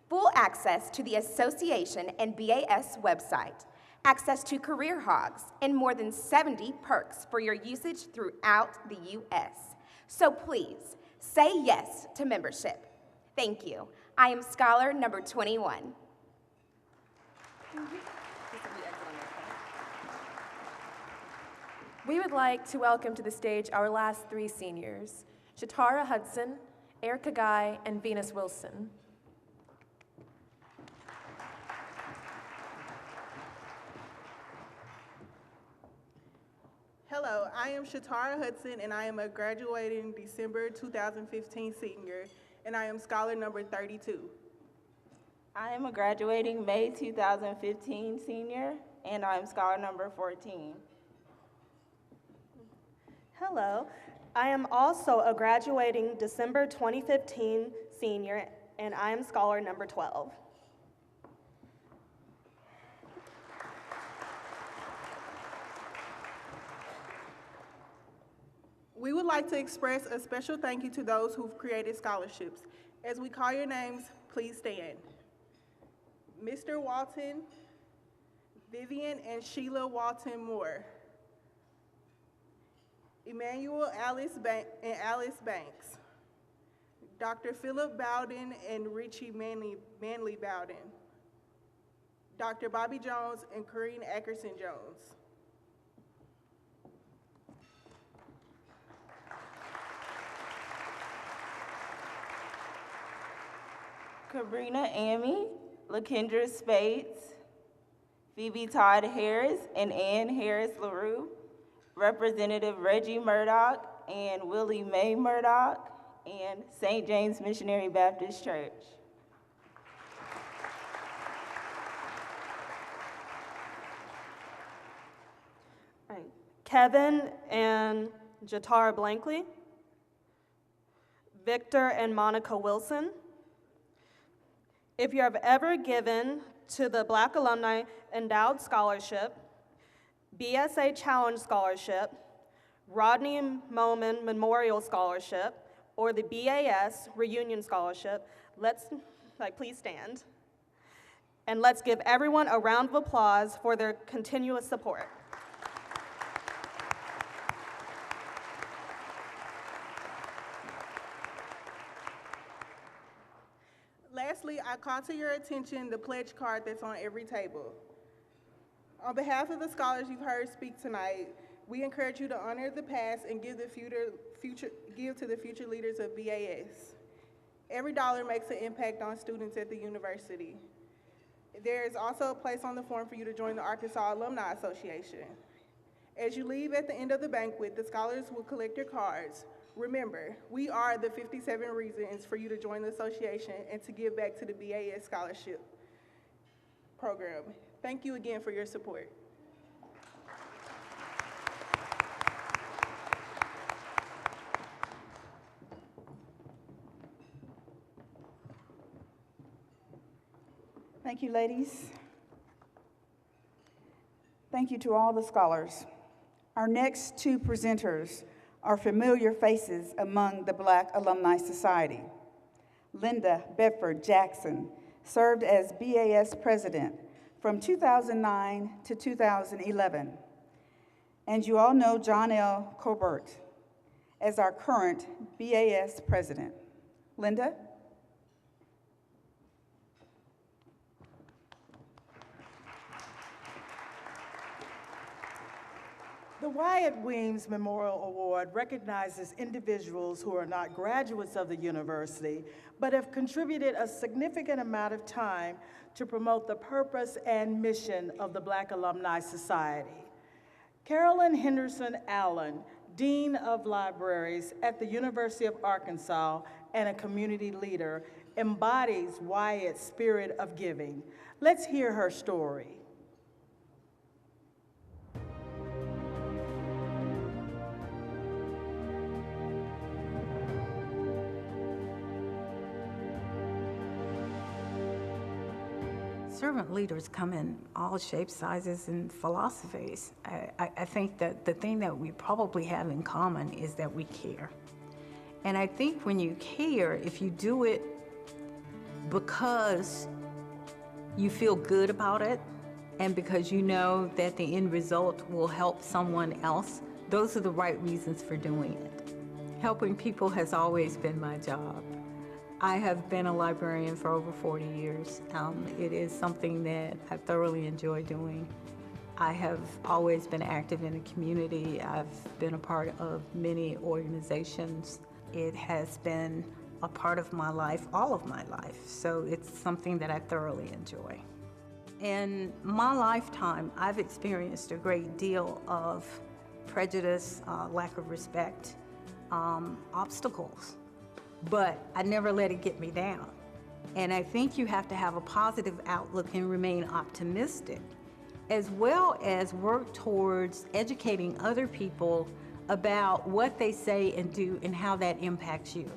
full access to the association and BAS website, access to career hogs, and more than 70 perks for your usage throughout the U.S. So please, say yes to membership. Thank you. I am scholar number 21.
We would like to welcome to the stage our last 3 seniors, Shatara Hudson, Erica Guy, and Venus Wilson.
Hello, I am Shatara Hudson, and I am a graduating December 2015 senior, and I am scholar number 32.
I am a graduating May 2015 senior, and I'm scholar number 14.
Hello, I am also a graduating December 2015 senior, and I am scholar number 12.
We would like to express a special thank you to those who've created scholarships. As we call your names, please stand. Mr. Walton, Vivian and Sheila Walton Moore, Emmanuel Alice Banks, Dr. Philip Bowden and Richie Manley Bowden, Dr. Bobby Jones and Corrine Ackerson Jones.
Cabrina Amy, LaKendra Spates, Phoebe Todd Harris, and Ann Harris LaRue, Representative Reggie Murdoch and Willie Mae Murdoch, and St. James Missionary Baptist Church.
All right. Kevin and Jatara Blankley, Victor and Monica Wilson. If you have ever given to the Black Alumni Endowed Scholarship, BSA Challenge Scholarship, Rodney Moman Memorial Scholarship, or the BAS Reunion Scholarship, please stand. And let's give everyone a round of applause for their continuous support.
Lastly, I call to your attention the pledge card that's on every table. On behalf of the scholars you've heard speak tonight, we encourage you to honor the past and give to the future leaders of BAS. Every dollar makes an impact on students at the university. There is also a place on the form for you to join the Arkansas Alumni Association. As you leave at the end of the banquet, the scholars will collect your cards. Remember, we are the 57 reasons for you to join the association and to give back to the BAS Scholarship Program. Thank you again for your support.
Thank you, ladies. Thank you to all the scholars. Our next 2 presenters are familiar faces among the Black Alumni Society. Linda Bedford Jackson served as BAS president from 2009 to 2011. And you all know John L. Colbert as our current BAS president. Linda?
The Wyatt Weems Memorial Award recognizes individuals who are not graduates of the university, but have contributed a significant amount of time to promote the purpose and mission of the Black Alumni Society. Carolyn Henderson Allen, Dean of Libraries at the University of Arkansas and a community leader, embodies Wyatt's spirit of giving. Let's hear her story.
Servant leaders come in all shapes, sizes, and philosophies. I think that the thing that we probably have in common is that we care. And I think when you care, if you do it because you feel good about it and because you know that the end result will help someone else, those are the right reasons for doing it. Helping people has always been my job. I have been a librarian for over 40 years. It is something that I thoroughly enjoy doing. I have always been active in the community. I've been a part of many organizations. It has been a part of my life, all of my life, so it's something that I thoroughly enjoy. In my lifetime, I've experienced a great deal of prejudice, lack of respect, obstacles. But I never let it get me down. And I think you have to have a positive outlook and remain optimistic, as well as work towards educating other people about what they say and do and how that impacts you.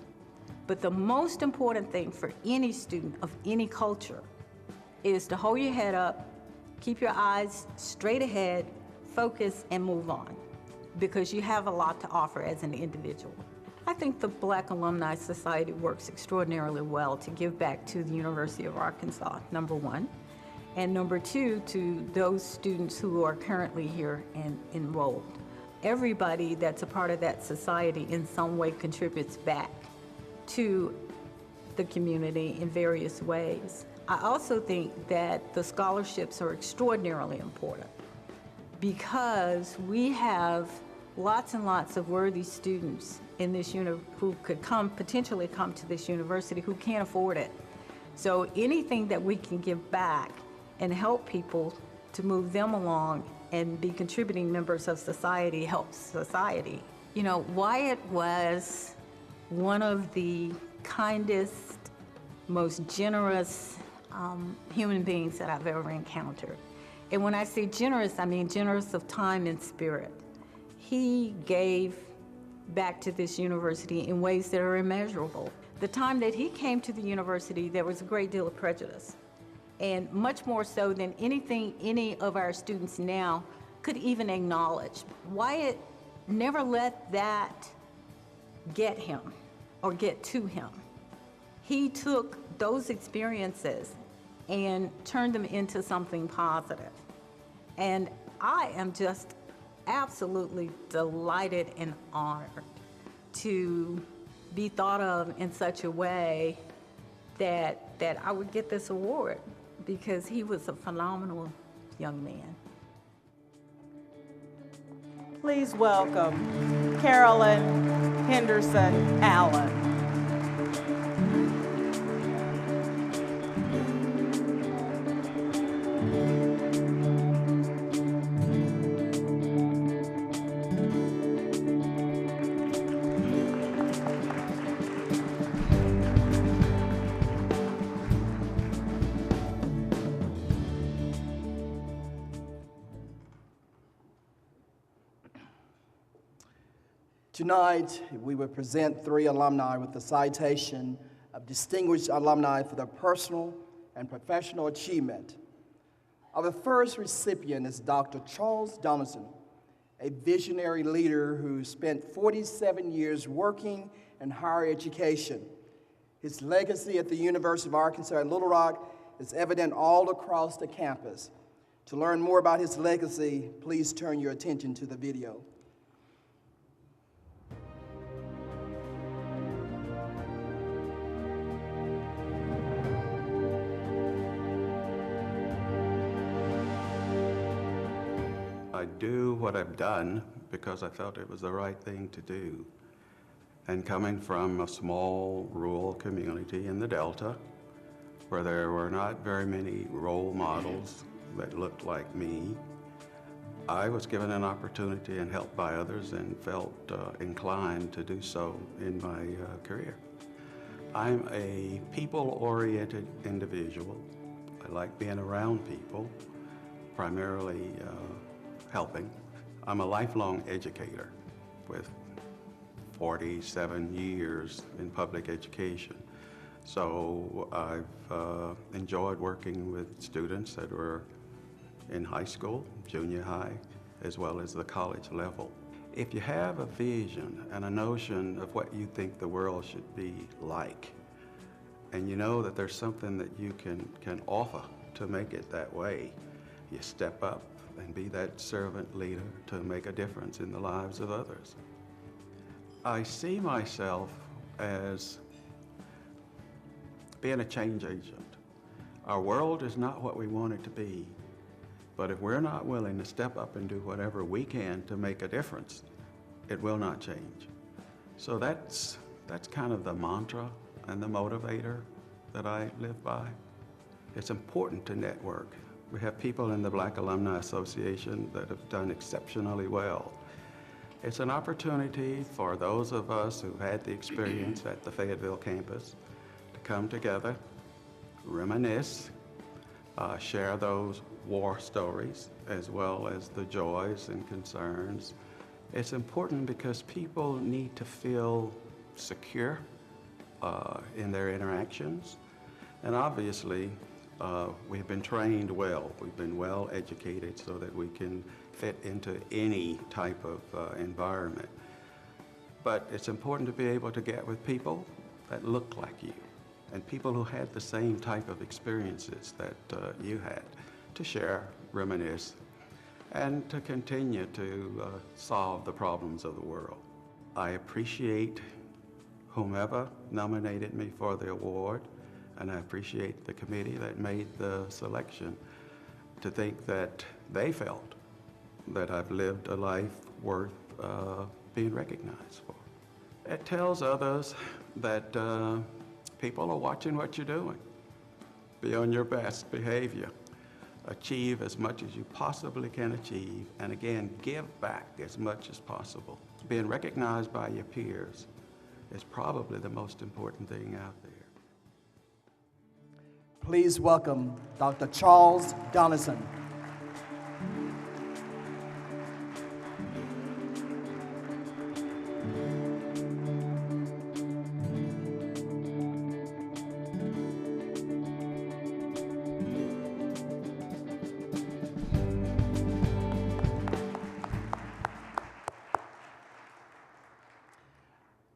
But the most important thing for any student of any culture is to hold your head up, keep your eyes straight ahead, focus, and move on, because you have a lot to offer as an individual. I think the Black Alumni Society works extraordinarily well to give back to the University of Arkansas, number one, and number two, to those students who are currently here and enrolled. Everybody that's a part of that society in some way contributes back to the community in various ways. I also think that the scholarships are extraordinarily important because we have lots and lots of worthy students in this who could potentially come to this university who can't afford it. So anything that we can give back and help people to move them along and be contributing members of society helps society. You know, Wyatt was one of the kindest, most generous human beings that I've ever encountered. And when I say generous, I mean generous of time and spirit. He gave back to this university in ways that are immeasurable. The time that he came to the university, there was a great deal of prejudice, and much more so than anything any of our students now could even acknowledge. Wyatt never let that get him or get to him. He took those experiences and turned them into something positive. And I am just absolutely delighted and honored to be thought of in such a way that I would get this award, because he was a phenomenal young man.
Please welcome Carolyn Henderson Allen.
Tonight, we will present 3 alumni with the citation of Distinguished Alumni for their personal and professional achievement. Our first recipient is Dr. Charles Donaldson, a visionary leader who spent 47 years working in higher education. His legacy at the University of Arkansas at Little Rock is evident all across the campus. To learn more about his legacy, please turn your attention to the video.
I do what I've done
because I felt it was the right thing to do. And coming from a small rural community in the Delta, where there were not very many role models that looked like me, I was given an opportunity and helped by others and felt inclined to do so in my career. I'm a people-oriented individual. I like being around people, primarily helping. I'm a lifelong educator with 47 years in public education. So I've enjoyed working with students that were in high school, junior high, as well as the college level. If you have a vision and a notion of what you think the world should be like, and you know that there's something that you can offer to make it that way, you step up and be that servant leader to make a difference in the lives of others. I see myself as being a change agent. Our world is not what we want it to be, but if we're not willing to step up and do whatever we can to make a difference, it will not change. So that's kind of the mantra and the motivator that I live by. It's important to network. We have people in the Black Alumni Association that have done exceptionally well. It's an opportunity for those of us who had the experience at the Fayetteville campus to come together, reminisce, share those war stories as well as the joys and concerns. It's important because people need to feel secure in their interactions. And obviously, we've been trained well. We've been well educated so that we can fit into any type of environment. But it's important to be able to get with people that look like you and people who had the same type of experiences that you had, to share, reminisce, and to continue to solve the problems of the world. I appreciate whomever nominated me for the award, and I appreciate the committee that made the selection, to think that they felt that I've lived a life worth being recognized for. It tells others that people are watching what you're doing. Be on your best behavior. Achieve as much as you possibly can achieve, and again, give back as much as possible. Being recognized by your peers is probably the most important thing out there.
Please welcome Dr. Charles Donaldson.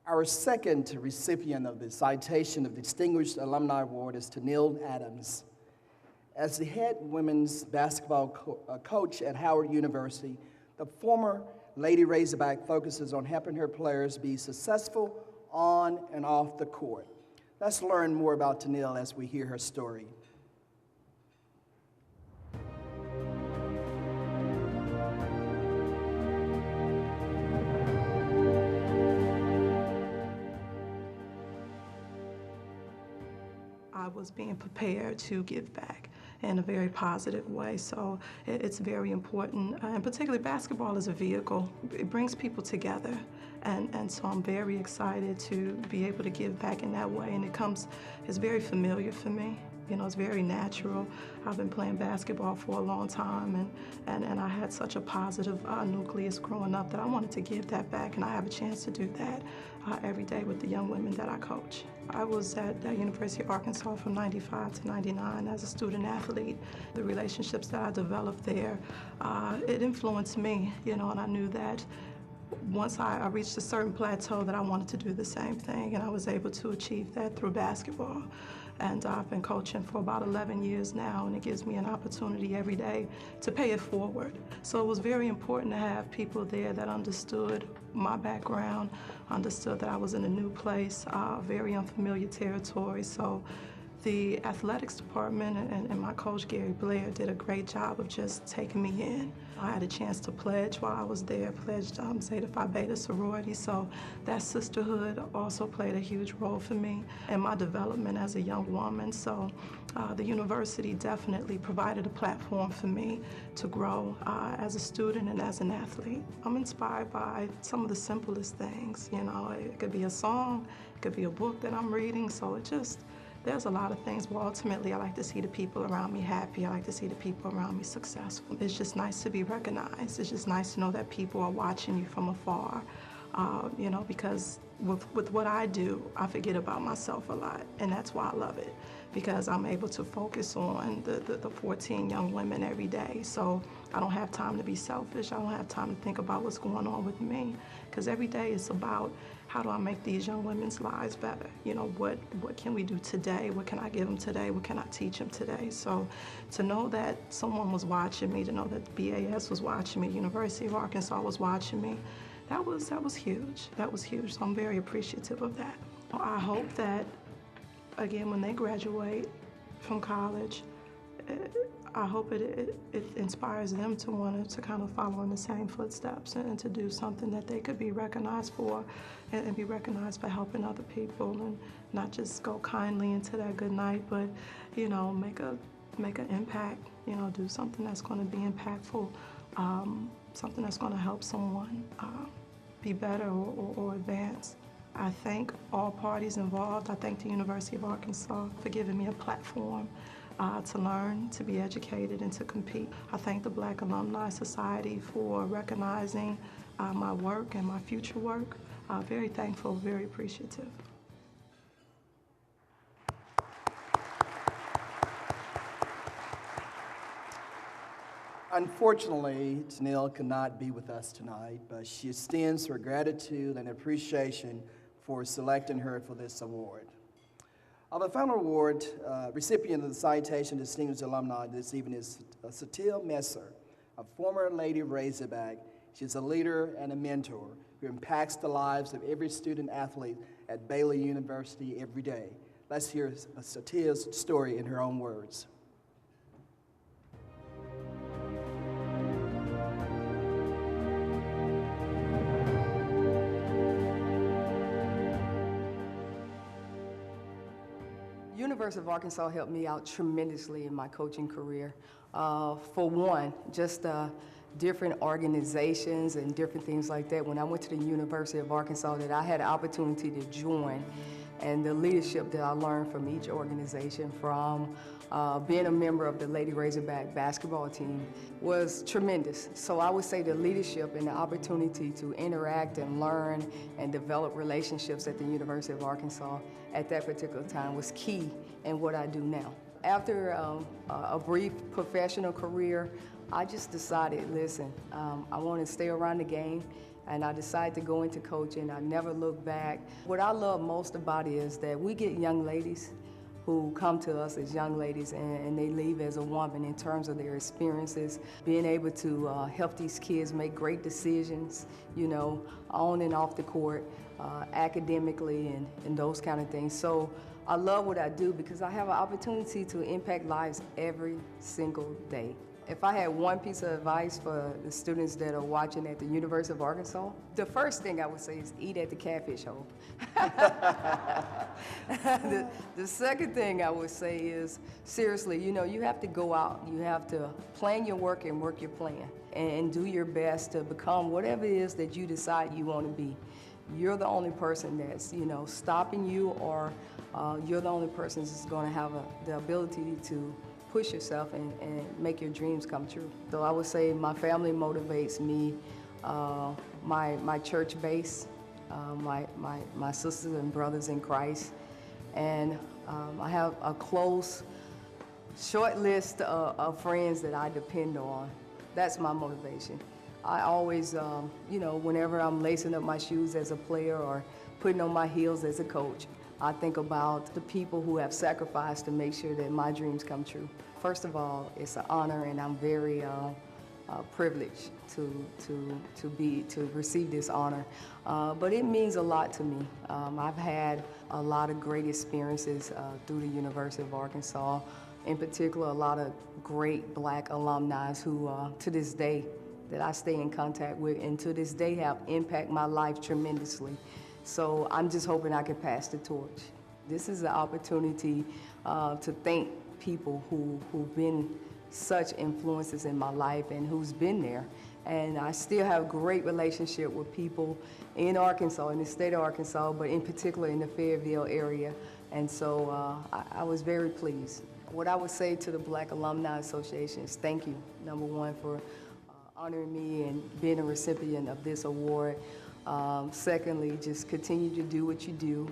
Our second recipient of the Citation of Distinguished Alumni Award is Tennille Adams. As the head women's basketball coach at Howard University, the former Lady Razorback focuses on helping her players be successful on and off the court. Let's learn more about Tennille as we hear her story.
I was being prepared to give back in a very positive way. So it's very important, and particularly basketball is a vehicle. It brings people together, and so I'm very excited to be able to give back in that way, and it's very familiar for me. You know, it's very natural. I've been playing basketball for a long time, and I had such a positive nucleus growing up that I wanted to give that back, and I have a chance to do that every day with the young women that I coach. I was at the University of Arkansas from '95 to '99 as a student athlete. The relationships that I developed there, it influenced me, you know, and I knew that once I reached a certain plateau that I wanted to do the same thing, and I was able to achieve that through basketball. And I've been coaching for about 11 years now, and it gives me an opportunity every day to pay it forward. So it was very important to have people there that understood my background, understood that I was in a new place, very unfamiliar territory. So The athletics department and my coach, Gary Blair, did a great job of just taking me in. I had a chance to pledge while I was there, pledged Zeta Phi Beta sorority, so that sisterhood also played a huge role for me in my development as a young woman. So the university definitely provided a platform for me to grow as a student and as an athlete. I'm inspired by some of the simplest things, you know. It could be a song, it could be a book that I'm reading, so there's a lot of things, but ultimately I like to see the people around me happy. I like to see the people around me successful. It's just nice to be recognized. It's just nice to know that people are watching you from afar, you know, because with what I do, I forget about myself a lot, and that's why I love it, because I'm able to focus on the 14 young women every day. So I don't have time to be selfish. I don't have time to think about what's going on with me, because every day it's about how do I make these young women's lives better? You know, what can we do today? What can I give them today? What can I teach them today? So to know that someone was watching me, to know that BAS was watching me, University of Arkansas was watching me, that was huge. That was huge. So I'm very appreciative of that. I hope that, again, when they graduate from college, I hope it inspires them to want to kind of follow in the same footsteps and to do something that they could be recognized for and be recognized for helping other people, and not just go kindly into that good night, but, you know, make an impact, you know, do something that's going to be impactful, something that's going to help someone be better or advance. I thank all parties involved. I thank the University of Arkansas for giving me a platform to learn, to be educated, and to compete. I thank the Black Alumni Society for recognizing my work and my future work. Very thankful, very appreciative.
Unfortunately, Tanil could not be with us tonight, but she extends her gratitude and appreciation for selecting her for this award. The final award recipient of the Citation Distinguished Alumni this evening is Satil Messer, a former Lady Razorback. She's a leader and a mentor who impacts the lives of every student athlete at Baylor University every day. Let's hear Satil's story in her own words.
University of Arkansas helped me out tremendously in my coaching career. For one, just different organizations and different things like that. When I went to the University of Arkansas, that I had an opportunity to join, and the leadership that I learned from each organization, from being a member of the Lady Razorback basketball team, was tremendous. So I would say the leadership and the opportunity to interact and learn and develop relationships at the University of Arkansas at that particular time was key in what I do now. After a brief professional career, I just decided, listen, I want to stay around the game, and I decided to go into coaching. I never looked back. What I love most about it is that we get young ladies who come to us as young ladies and they leave as a woman in terms of their experiences, being able to help these kids make great decisions, you know, on and off the court, academically and those kind of things. So I love what I do because I have an opportunity to impact lives every single day. If I had one piece of advice for the students that are watching at the University of Arkansas, the first thing I would say is eat at the catfish hole. The second thing I would say is, seriously, you know, you have to go out, you have to plan your work and work your plan, and do your best to become whatever it is that you decide you want to be. You're the only person that's, you know, stopping you, or you're the only person that's going to have the ability to push yourself and make your dreams come true. So I would say my family motivates me, my church base, my sisters and brothers in Christ, and I have a close, short list of friends that I depend on. That's my motivation. I always, you know, whenever I'm lacing up my shoes as a player or putting on my heels as a coach, I think about the people who have sacrificed to make sure that my dreams come true. First of all, it's an honor, and I'm very privilege to receive this honor. But it means a lot to me. I've had a lot of great experiences through the University of Arkansas, in particular a lot of great Black alumni who to this day that I stay in contact with and to this day have impacted my life tremendously. So I'm just hoping I can pass the torch. This is an opportunity to thank people who've been such influences in my life and who's been there. And I still have a great relationship with people in Arkansas, in the state of Arkansas, but in particular in the Fayetteville area. And so I was very pleased. What I would say to the Black Alumni Association is thank you, number one, for honoring me and being a recipient of this award. Secondly, just continue to do what you do,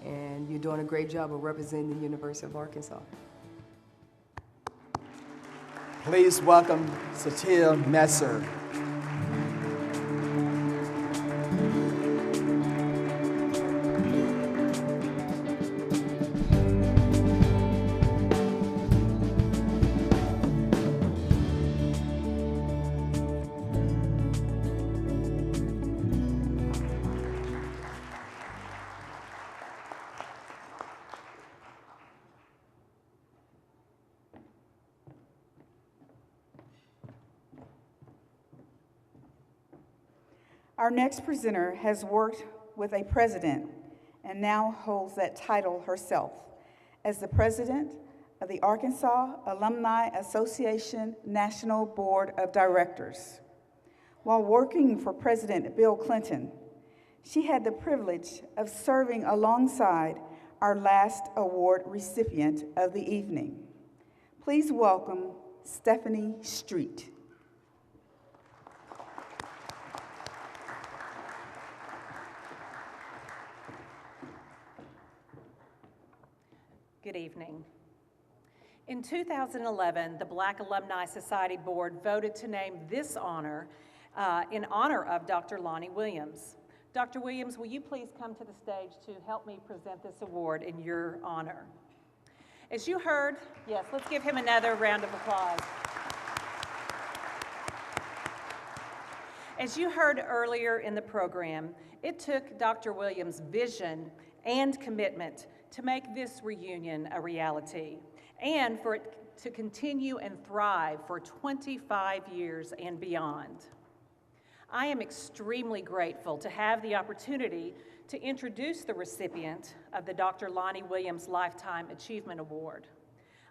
and you're doing a great job of representing the University of Arkansas.
Please welcome Satil Messer.
Our next presenter has worked with a president and now holds that title herself as the president of the Arkansas Alumni Association National Board of Directors. While working for President Bill Clinton, she had the privilege of serving alongside our last award recipient of the evening. Please welcome Stephanie Street.
Good evening. In 2011, the Black Alumni Society Board voted to name this honor in honor of Dr. Lonnie Williams. Dr. Williams, will you please come to the stage to help me present this award in your honor? As you heard, yes, let's give him another round of applause. As you heard earlier in the program, it took Dr. Williams' vision and commitment to make this reunion a reality, and for it to continue and thrive for 25 years and beyond. I am extremely grateful to have the opportunity to introduce the recipient of the Dr. Lonnie Williams Lifetime Achievement Award.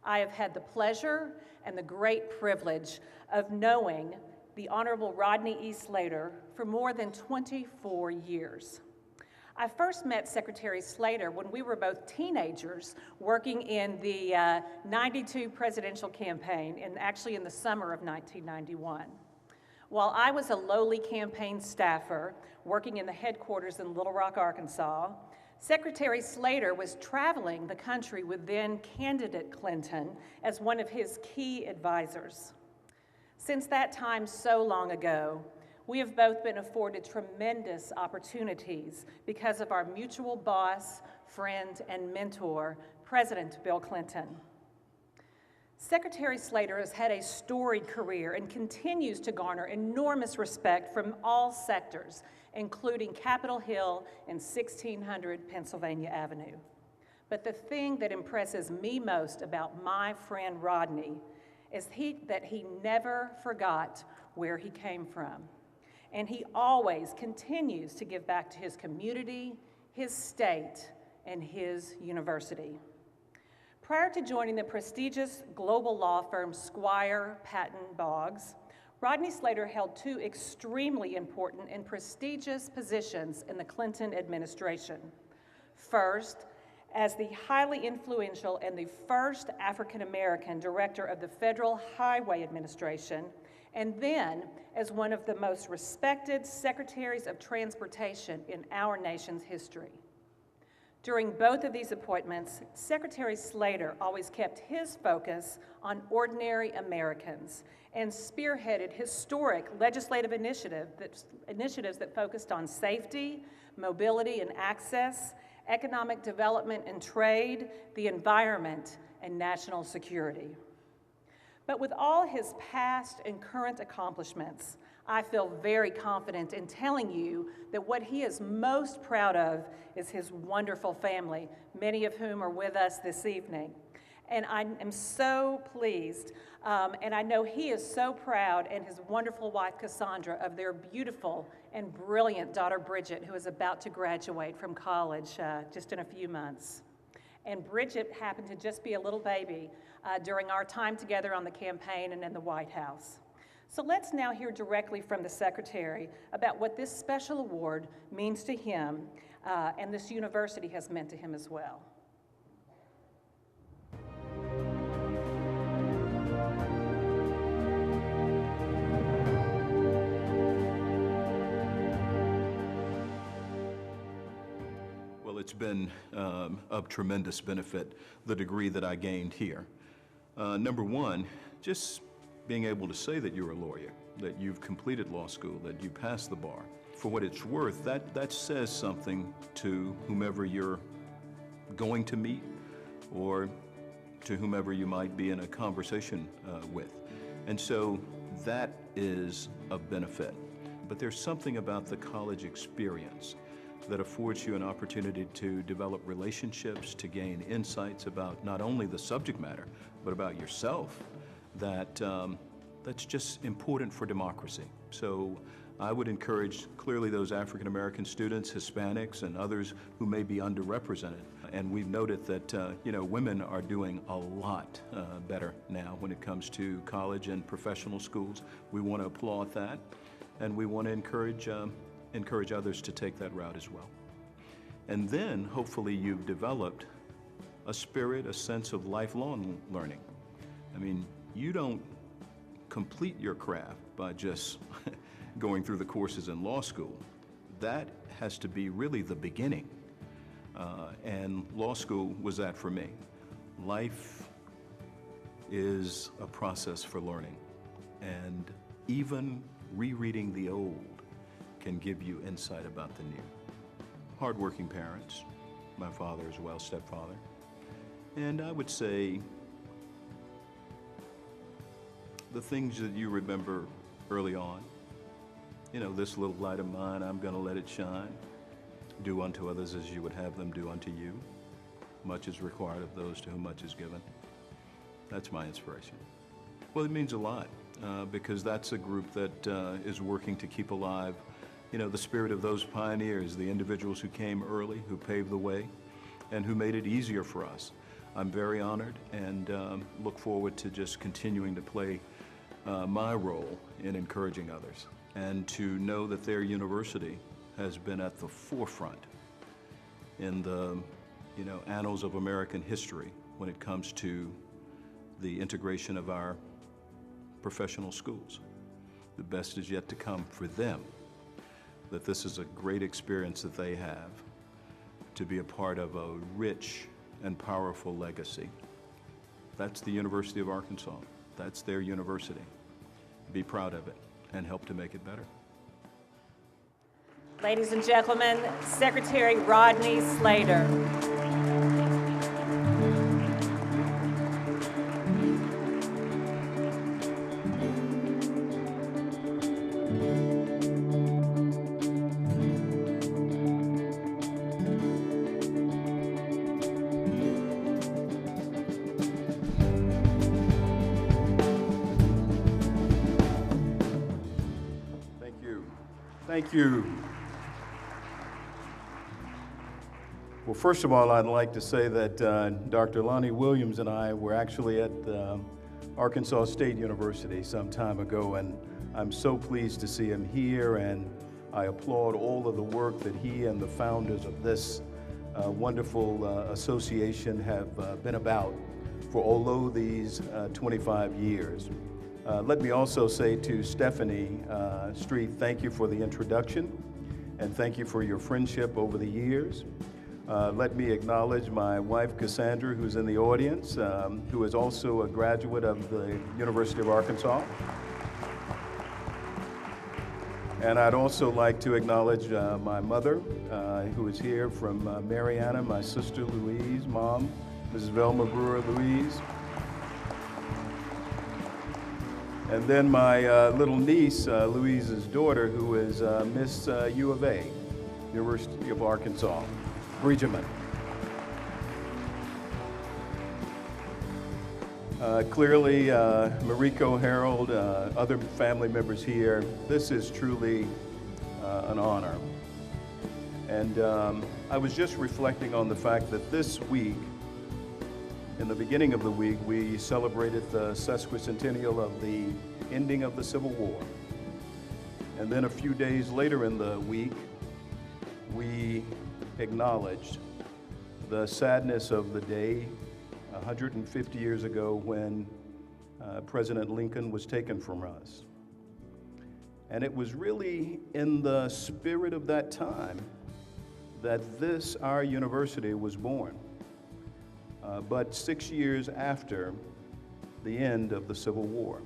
I have had the pleasure and the great privilege of knowing the Honorable Rodney E. Slater for more than 24 years. I first met Secretary Slater when we were both teenagers working in the 92 presidential campaign, and actually in the summer of 1991. While I was a lowly campaign staffer working in the headquarters in Little Rock, Arkansas, Secretary Slater was traveling the country with then candidate Clinton as one of his key advisors. Since that time so long ago, we have both been afforded tremendous opportunities because of our mutual boss, friend, and mentor, President Bill Clinton. Secretary Slater has had a storied career and continues to garner enormous respect from all sectors, including Capitol Hill and 1600 Pennsylvania Avenue. But the thing that impresses me most about my friend Rodney is that he never forgot where he came from. And he always continues to give back to his community, his state, and his university. Prior to joining the prestigious global law firm Squire Patton Boggs, Rodney Slater held two extremely important and prestigious positions in the Clinton administration. First, as the highly influential and the first African-American director of the Federal Highway Administration, and then as one of the most respected secretaries of transportation in our nation's history. During both of these appointments, Secretary Slater always kept his focus on ordinary Americans and spearheaded historic legislative initiatives that focused on safety, mobility and access, economic development and trade, the environment, and national security. But with all his past and current accomplishments, I feel very confident in telling you that what he is most proud of is his wonderful family, many of whom are with us this evening. And I am so pleased, and I know he is so proud, and his wonderful wife Cassandra, of their beautiful and brilliant daughter Bridget, who is about to graduate from college just in a few months. And Bridget happened to just be a little baby during our time together on the campaign and in the White House. So let's now hear directly from the Secretary about what this special award means to him, and this university has meant to him as well.
Well, it's been of tremendous benefit, the degree that I gained here. Number one, just being able to say that you're a lawyer, that you've completed law school, that you passed the bar. For what it's worth, that says something to whomever you're going to meet or to whomever you might be in a conversation with. And so that is a benefit. But there's something about the college experience that affords you an opportunity to develop relationships, to gain insights about not only the subject matter, but about yourself, that's just important for democracy. So I would encourage clearly those African American students, Hispanics, and others who may be underrepresented. And we've noted that women are doing a lot better now when it comes to college and professional schools. We want to applaud that, and we want to encourage others to take that route as well. And then hopefully you've developed a spirit, a sense of lifelong learning. I mean, you don't complete your craft by just going through the courses in law school. That has to be really the beginning. And law school was that for me. Life is a process for learning. And even rereading the old can give you insight about the new. Hardworking parents, my father as well, stepfather. And I would say the things that you remember early on, this little light of mine, I'm gonna let it shine. Do unto others as you would have them do unto you. Much is required of those to whom much is given. That's my inspiration. Well, it means a lot because that's a group that is working to keep alive the spirit of those pioneers, the individuals who came early, who paved the way, and who made it easier for us. I'm very honored and look forward to just continuing to play my role in encouraging others, and to know that their university has been at the forefront in the annals of American history when it comes to the integration of our professional schools. The best is yet to come for them, that this is a great experience that they have to be a part of a rich and powerful legacy. That's the University of Arkansas. That's their university. Be proud of it and help to make it better.
Ladies and gentlemen, Secretary Rodney Slater.
Thank you. Well, first of all, I'd like to say that Dr. Lonnie Williams and I were actually at Arkansas State University some time ago, and I'm so pleased to see him here, and I applaud all of the work that he and the founders of this wonderful association have been about for all these 25 years. Let me also say to Stephanie Street, thank you for the introduction, and thank you for your friendship over the years. Let me acknowledge my wife, Cassandra, who's in the audience, who is also a graduate of the University of Arkansas. And I'd also like to acknowledge my mother, who is here from Mariana, my sister Louise, mom, Mrs. Velma Brewer Louise. And then my little niece, Louise's daughter, who is Miss U of A, University of Arkansas, Bridgman. Clearly, Mariko, Harold, other family members here, this is truly an honor. And I was just reflecting on the fact that this week, in the beginning of the week, we celebrated the sesquicentennial of the ending of the Civil War. And then a few days later in the week, we acknowledged the sadness of the day 150 years ago when President Lincoln was taken from us. And it was really in the spirit of that time that our university was born. But 6 years after the end of the Civil War.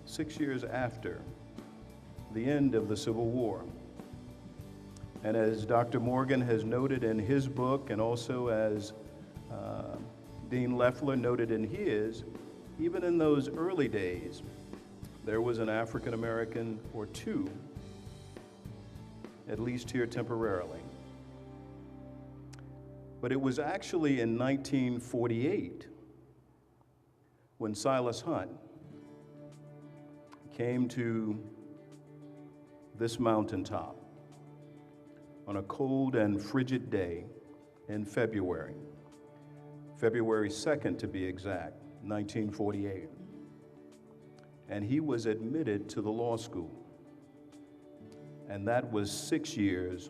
6 years after the end of the Civil War. And as Dr. Morgan has noted in his book, and also as Dean Leffler noted in his, even in those early days, there was an African American or two, at least here temporarily. But it was actually in 1948 when Silas Hunt came to this mountaintop on a cold and frigid day in February 2nd to be exact, 1948. And he was admitted to the law school. And that was 6 years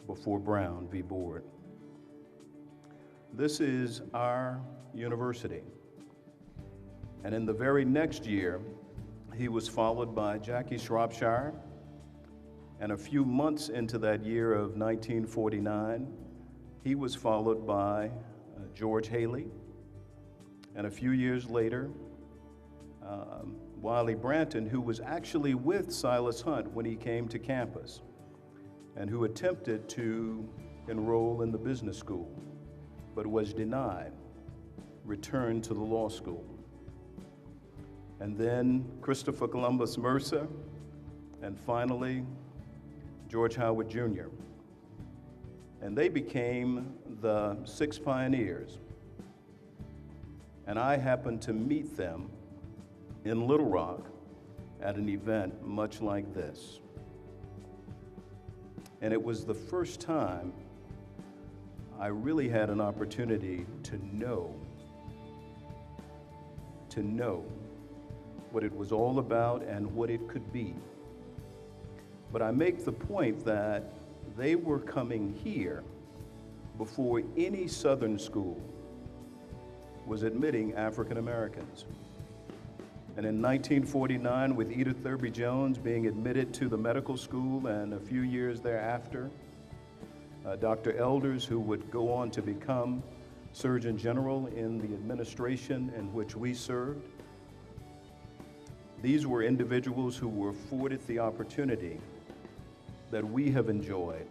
before Brown v. Board. This is our university. And in the very next year, he was followed by Jackie Shropshire. And a few months into that year of 1949, he was followed by George Haley. And a few years later, Wiley Branton, who was actually with Silas Hunt when he came to campus and who attempted to enroll in the business school, but was denied, returned to the law school. And then Christopher Columbus Mercer, and finally, George Howard Jr. And they became the 6 pioneers. And I happened to meet them in Little Rock at an event much like this. And it was the first time I really had an opportunity to know what it was all about and what it could be. But I make the point that they were coming here before any Southern school was admitting African Americans. And in 1949, with Edith Thurby Jones being admitted to the medical school, and a few years thereafter, Dr. Elders, who would go on to become Surgeon General in the administration in which we served. These were individuals who were afforded the opportunity that we have enjoyed,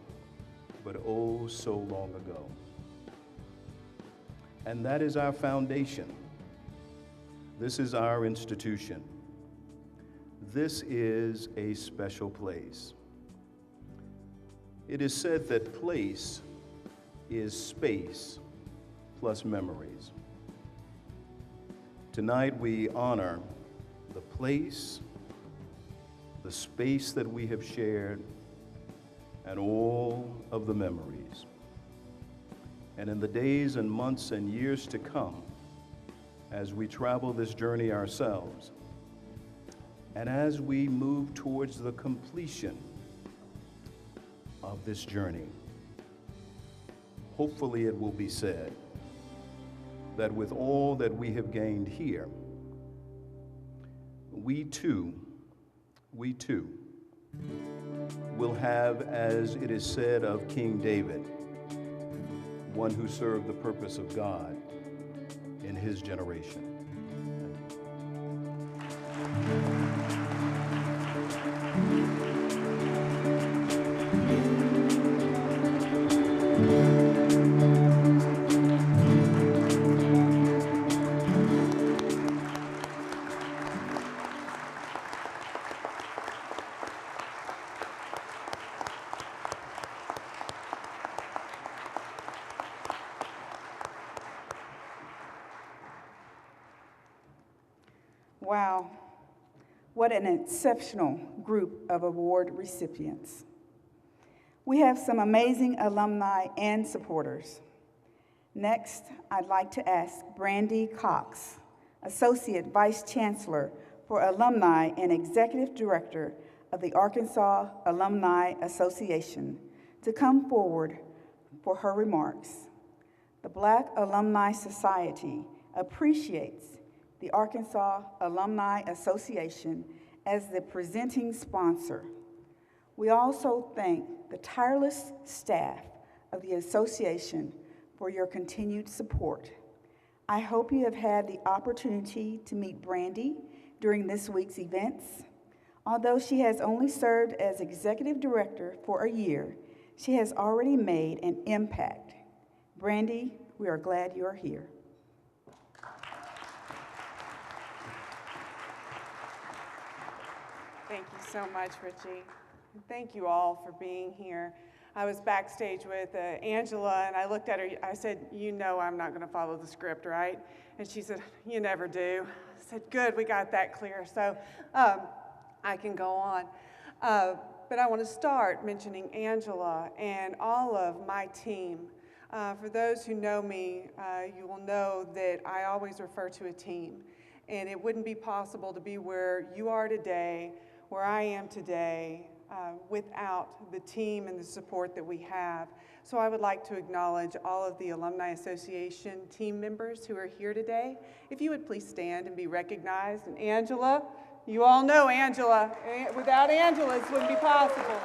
but oh so long ago. And that is our foundation. This is our institution. This is a special place. It is said that place is space plus memories. Tonight we honor the place, the space that we have shared, and all of the memories. And in the days and months and years to come, as we travel this journey ourselves, and as we move towards the completion of this journey, hopefully it will be said that with all that we have gained here, we too will have, as it is said of King David, one who served the purpose of God in his generation.
Wow, what an exceptional group of award recipients. We have some amazing alumni and supporters. Next, I'd like to ask Brandy Cox, Associate Vice Chancellor for Alumni and Executive Director of the Arkansas Alumni Association, to come forward for her remarks. The Black Alumni Society appreciates the Arkansas Alumni Association as the presenting sponsor. We also thank the tireless staff of the association for your continued support. I hope you have had the opportunity to meet Brandy during this week's events. Although she has only served as executive director for a year, she has already made an impact. Brandy, we are glad you are here.
Thank you so much, Richie. And thank you all for being here. I was backstage with Angela, and I looked at her. I said, "You know I'm not going to follow the script, right?" And she said, "You never do." I said, "Good, we got that clear." So I can go on. But I want to start mentioning Angela and all of my team. For those who know me, you will know that I always refer to a team. And it wouldn't be possible to be where you are today, where I am today, without the team and the support that we have. So I would like to acknowledge all of the Alumni Association team members who are here today. If you would please stand and be recognized. And Angela, you all know Angela. Without Angela, this wouldn't be possible.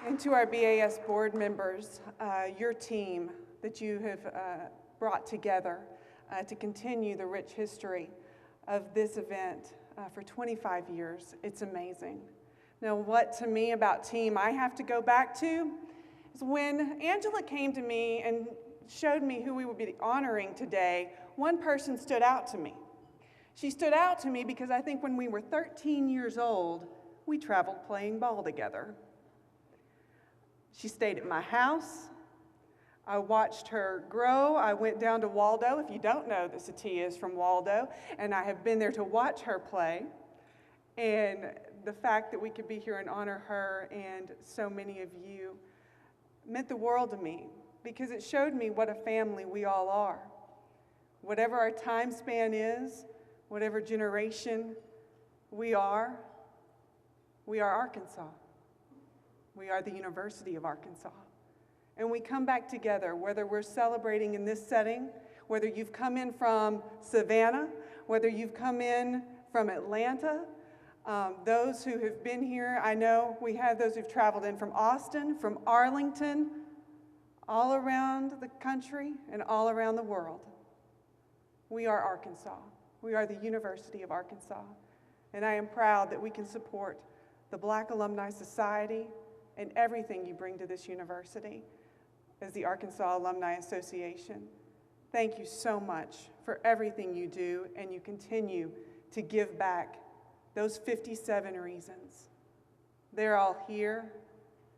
And to our BAS board members, your team that you have brought together to continue the rich history of this event for 25 years. It's amazing. Now, what to me about team I have to go back to is when Angela came to me and showed me who we would be honoring today, one person stood out to me. She stood out to me because I think when we were 13 years old, we traveled playing ball together. She stayed at my house. I watched her grow. I went down to Waldo. If you don't know, the Satia is from Waldo, and I have been there to watch her play. And the fact that we could be here and honor her and so many of you meant the world to me, because it showed me what a family we all are. Whatever our time span is, whatever generation we are Arkansas. We are the University of Arkansas. And we come back together, whether we're celebrating in this setting, whether you've come in from Savannah, whether you've come in from Atlanta, those who have been here, I know we have those who've traveled in from Austin, from Arlington, all around the country and all around the world. We are Arkansas. We are the University of Arkansas. And I am proud that we can support the Black Alumni Society and everything you bring to this university as the Arkansas Alumni Association. Thank you so much for everything you do, and you continue to give back those 57 reasons. They're all here.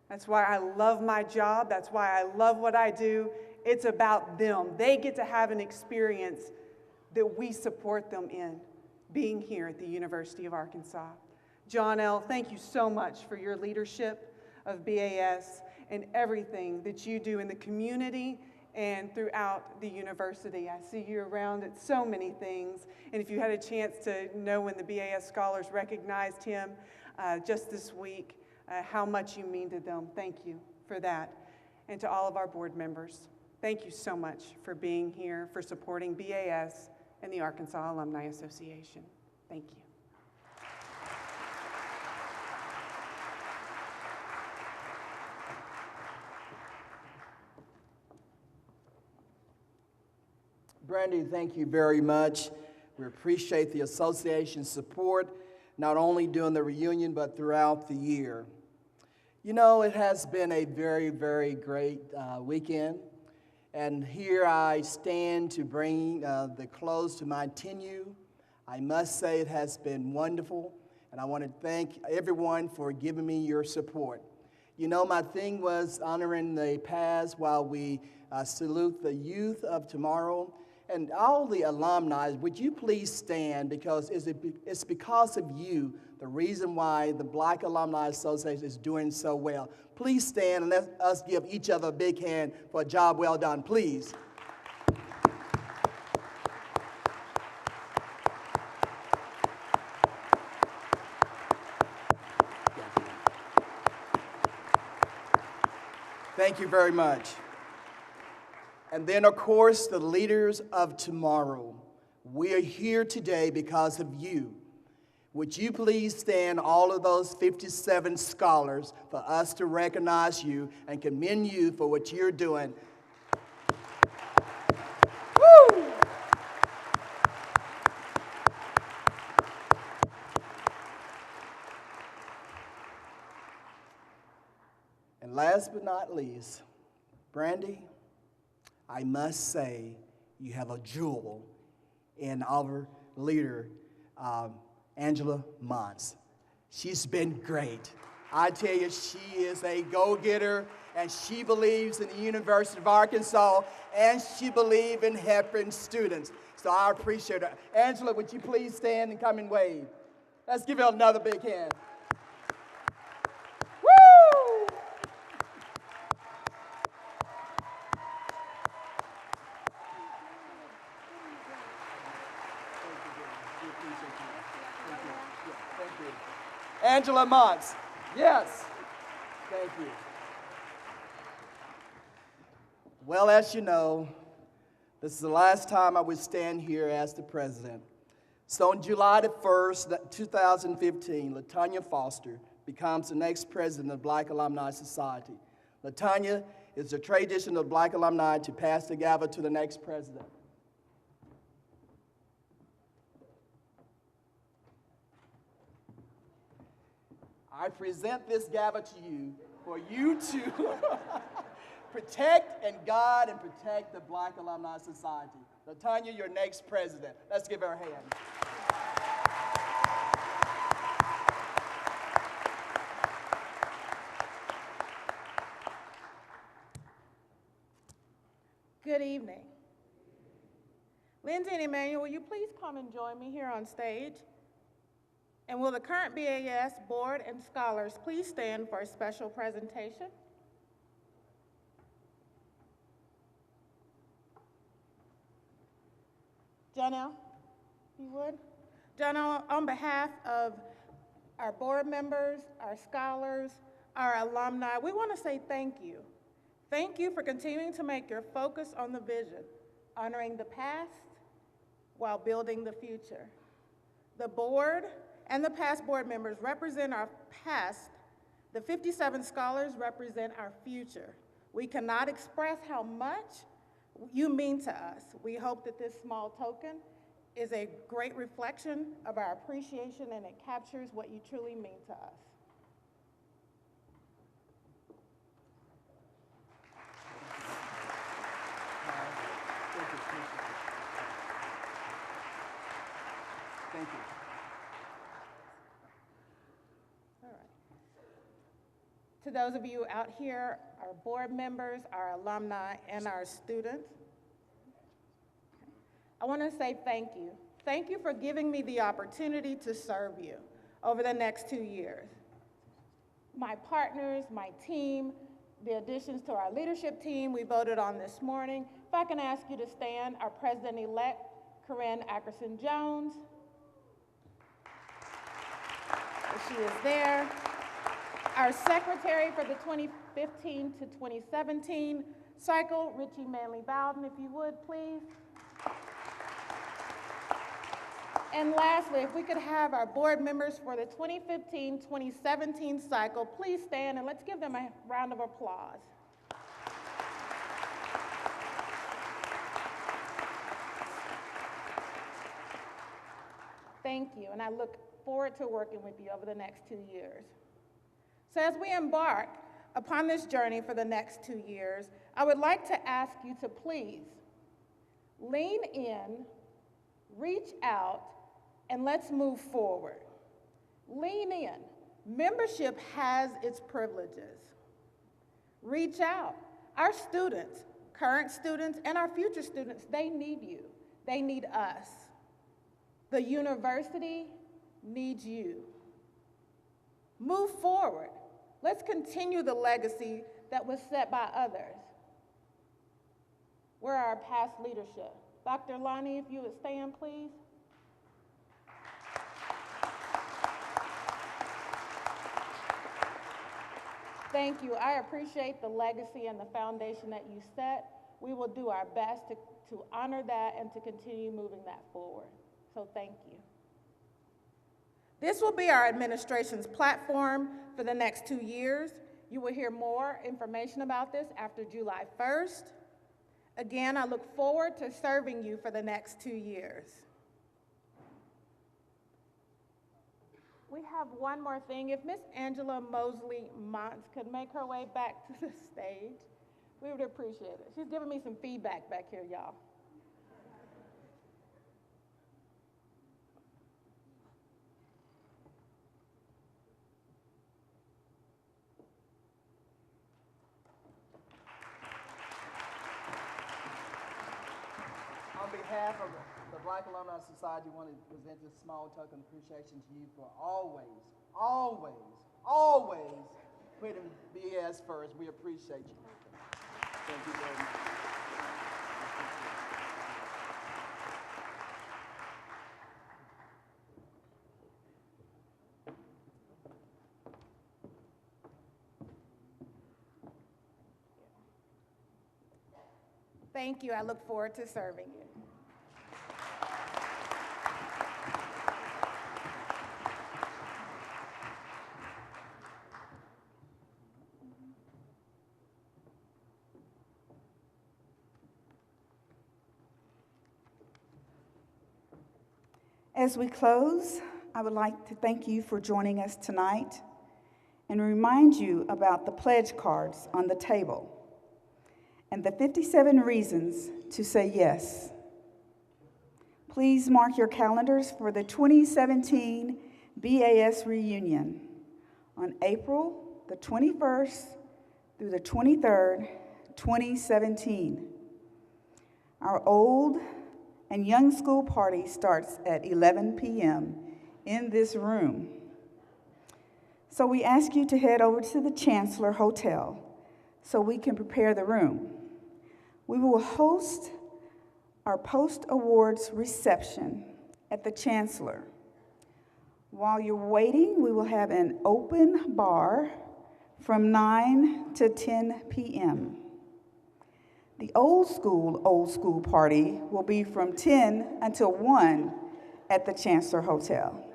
That's why I love my job. That's why I love what I do. It's about them. They get to have an experience that we support them in, being here at the University of Arkansas. John L., thank you so much for your leadership of BAS and everything that you do in the community and throughout the university. I see you around at so many things, and if you had a chance to know when the BAS scholars recognized him just this week, how much you mean to them. Thank you for that. And to all of our board members, thank you so much for being here, for supporting BAS and the Arkansas Alumni Association. Thank you.
Brandy, thank you very much. We appreciate the association's support, not only during the reunion, but throughout the year. You know, it has been a very, very great weekend. And here I stand to bring the close to my tenure. I must say it has been wonderful, and I want to thank everyone for giving me your support. You know, my thing was honoring the past while we salute the youth of tomorrow. And all the alumni, would you please stand, because it's because of you, the reason why the Black Alumni Association is doing so well. Please stand and let us give each other a big hand for a job well done, please. Thank you very much. And then, of course, the leaders of tomorrow. We are here today because of you. Would you please stand, all of those 57 scholars, for us to recognize you and commend you for what you're doing. Woo! And last but not least, Brandy, I must say you have a jewel in our leader, Angela Mons. She's been great. I tell you, she is a go-getter, and she believes in the University of Arkansas, and she believes in helping students. So I appreciate her. Angela, would you please stand and come and wave? Let's give her another big hand. Woo! Angela Mons. Yes. Thank you. Well, as you know, this is the last time I would stand here as the president. So on July the 1st, 2015, LaTanya Foster becomes the next president of Black Alumni Society. LaTanya is the tradition of Black alumni to pass the gavel to the next president. I present this gavel to you for you to protect and guide and protect the Black Alumni Society. LaTanya, your next president. Let's give her a hand.
Good evening. Lindsay and Emmanuel, will you please come and join me here on stage? And will the current BAS board and scholars please stand for a special presentation? Janelle, you would? Janelle, on behalf of our board members, our scholars, our alumni, we want to say thank you. Thank you for continuing to make your focus on the vision, honoring the past while building the future. The board and the past board members represent our past. The 57 scholars represent our future. We cannot express how much you mean to us. We hope that this small token is a great reflection of our appreciation, and it captures what you truly mean to us.
Thank you.
All right. To those of you out here, our board members, our alumni, and our students, I want to say thank you. Thank you for giving me the opportunity to serve you over the next 2 years. My partners, my team, the additions to our leadership team we voted on this morning. If I can ask you to stand, our President-elect, Corinne Ackerson-Jones. She is there. Our secretary for the 2015 to 2017 cycle, Richie Manley Bowden, if you would, please. And lastly, if we could have our board members for the 2015-2017 cycle, please stand and let's give them a round of applause. Thank you, and I look forward to working with you over the next 2 years. So as we embark upon this journey for the next 2 years, I would like to ask you to please lean in, reach out, and let's move forward. Lean in. Membership has its privileges. Reach out. Our students, current students, and our future students, they need you. They need us. The university needs you. Move forward. Let's continue the legacy that was set by others. Where are our past leadership? Dr. Lonnie, if you would stand, please. Thank you. I appreciate the legacy and the foundation that you set. We will do our best to honor that and to continue moving that forward. So thank you. This will be our administration's platform for the next 2 years. You will hear more information about this after July 1st. Again, I look forward to serving you for the next 2 years. We have one more thing. If Miss Angela Mosley Montz could make her way back to the stage, we would appreciate it. She's giving me some feedback back here, y'all.
On behalf of the Black Alumni Society, I want to present this small token of appreciation to you for always putting BAS first. We appreciate you. Thank you very much.
Thank you. I look forward to serving you.
As we close, I would like to thank you for joining us tonight and remind you about the pledge cards on the table and the 57 reasons to say yes. Please mark your calendars for the 2017 BAS reunion on April the 21st through the 23rd, 2017. Our old and young school party starts at 11 p.m. in this room. So we ask you to head over to the Chancellor Hotel so we can prepare the room. We will host our post-awards reception at the Chancellor. While you're waiting, we will have an open bar from 9 to 10 p.m. The old school party will be from 10 until 1 at the Chancellor Hotel.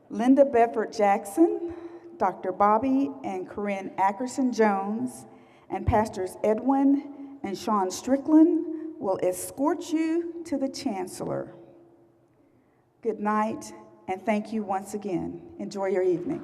Linda Bedford Jackson, Dr. Bobby and Corinne Ackerson Jones, and Pastors Edwin and Sean Strickland will escort you to the Chancellor. Good night, and thank you once again. Enjoy your evening.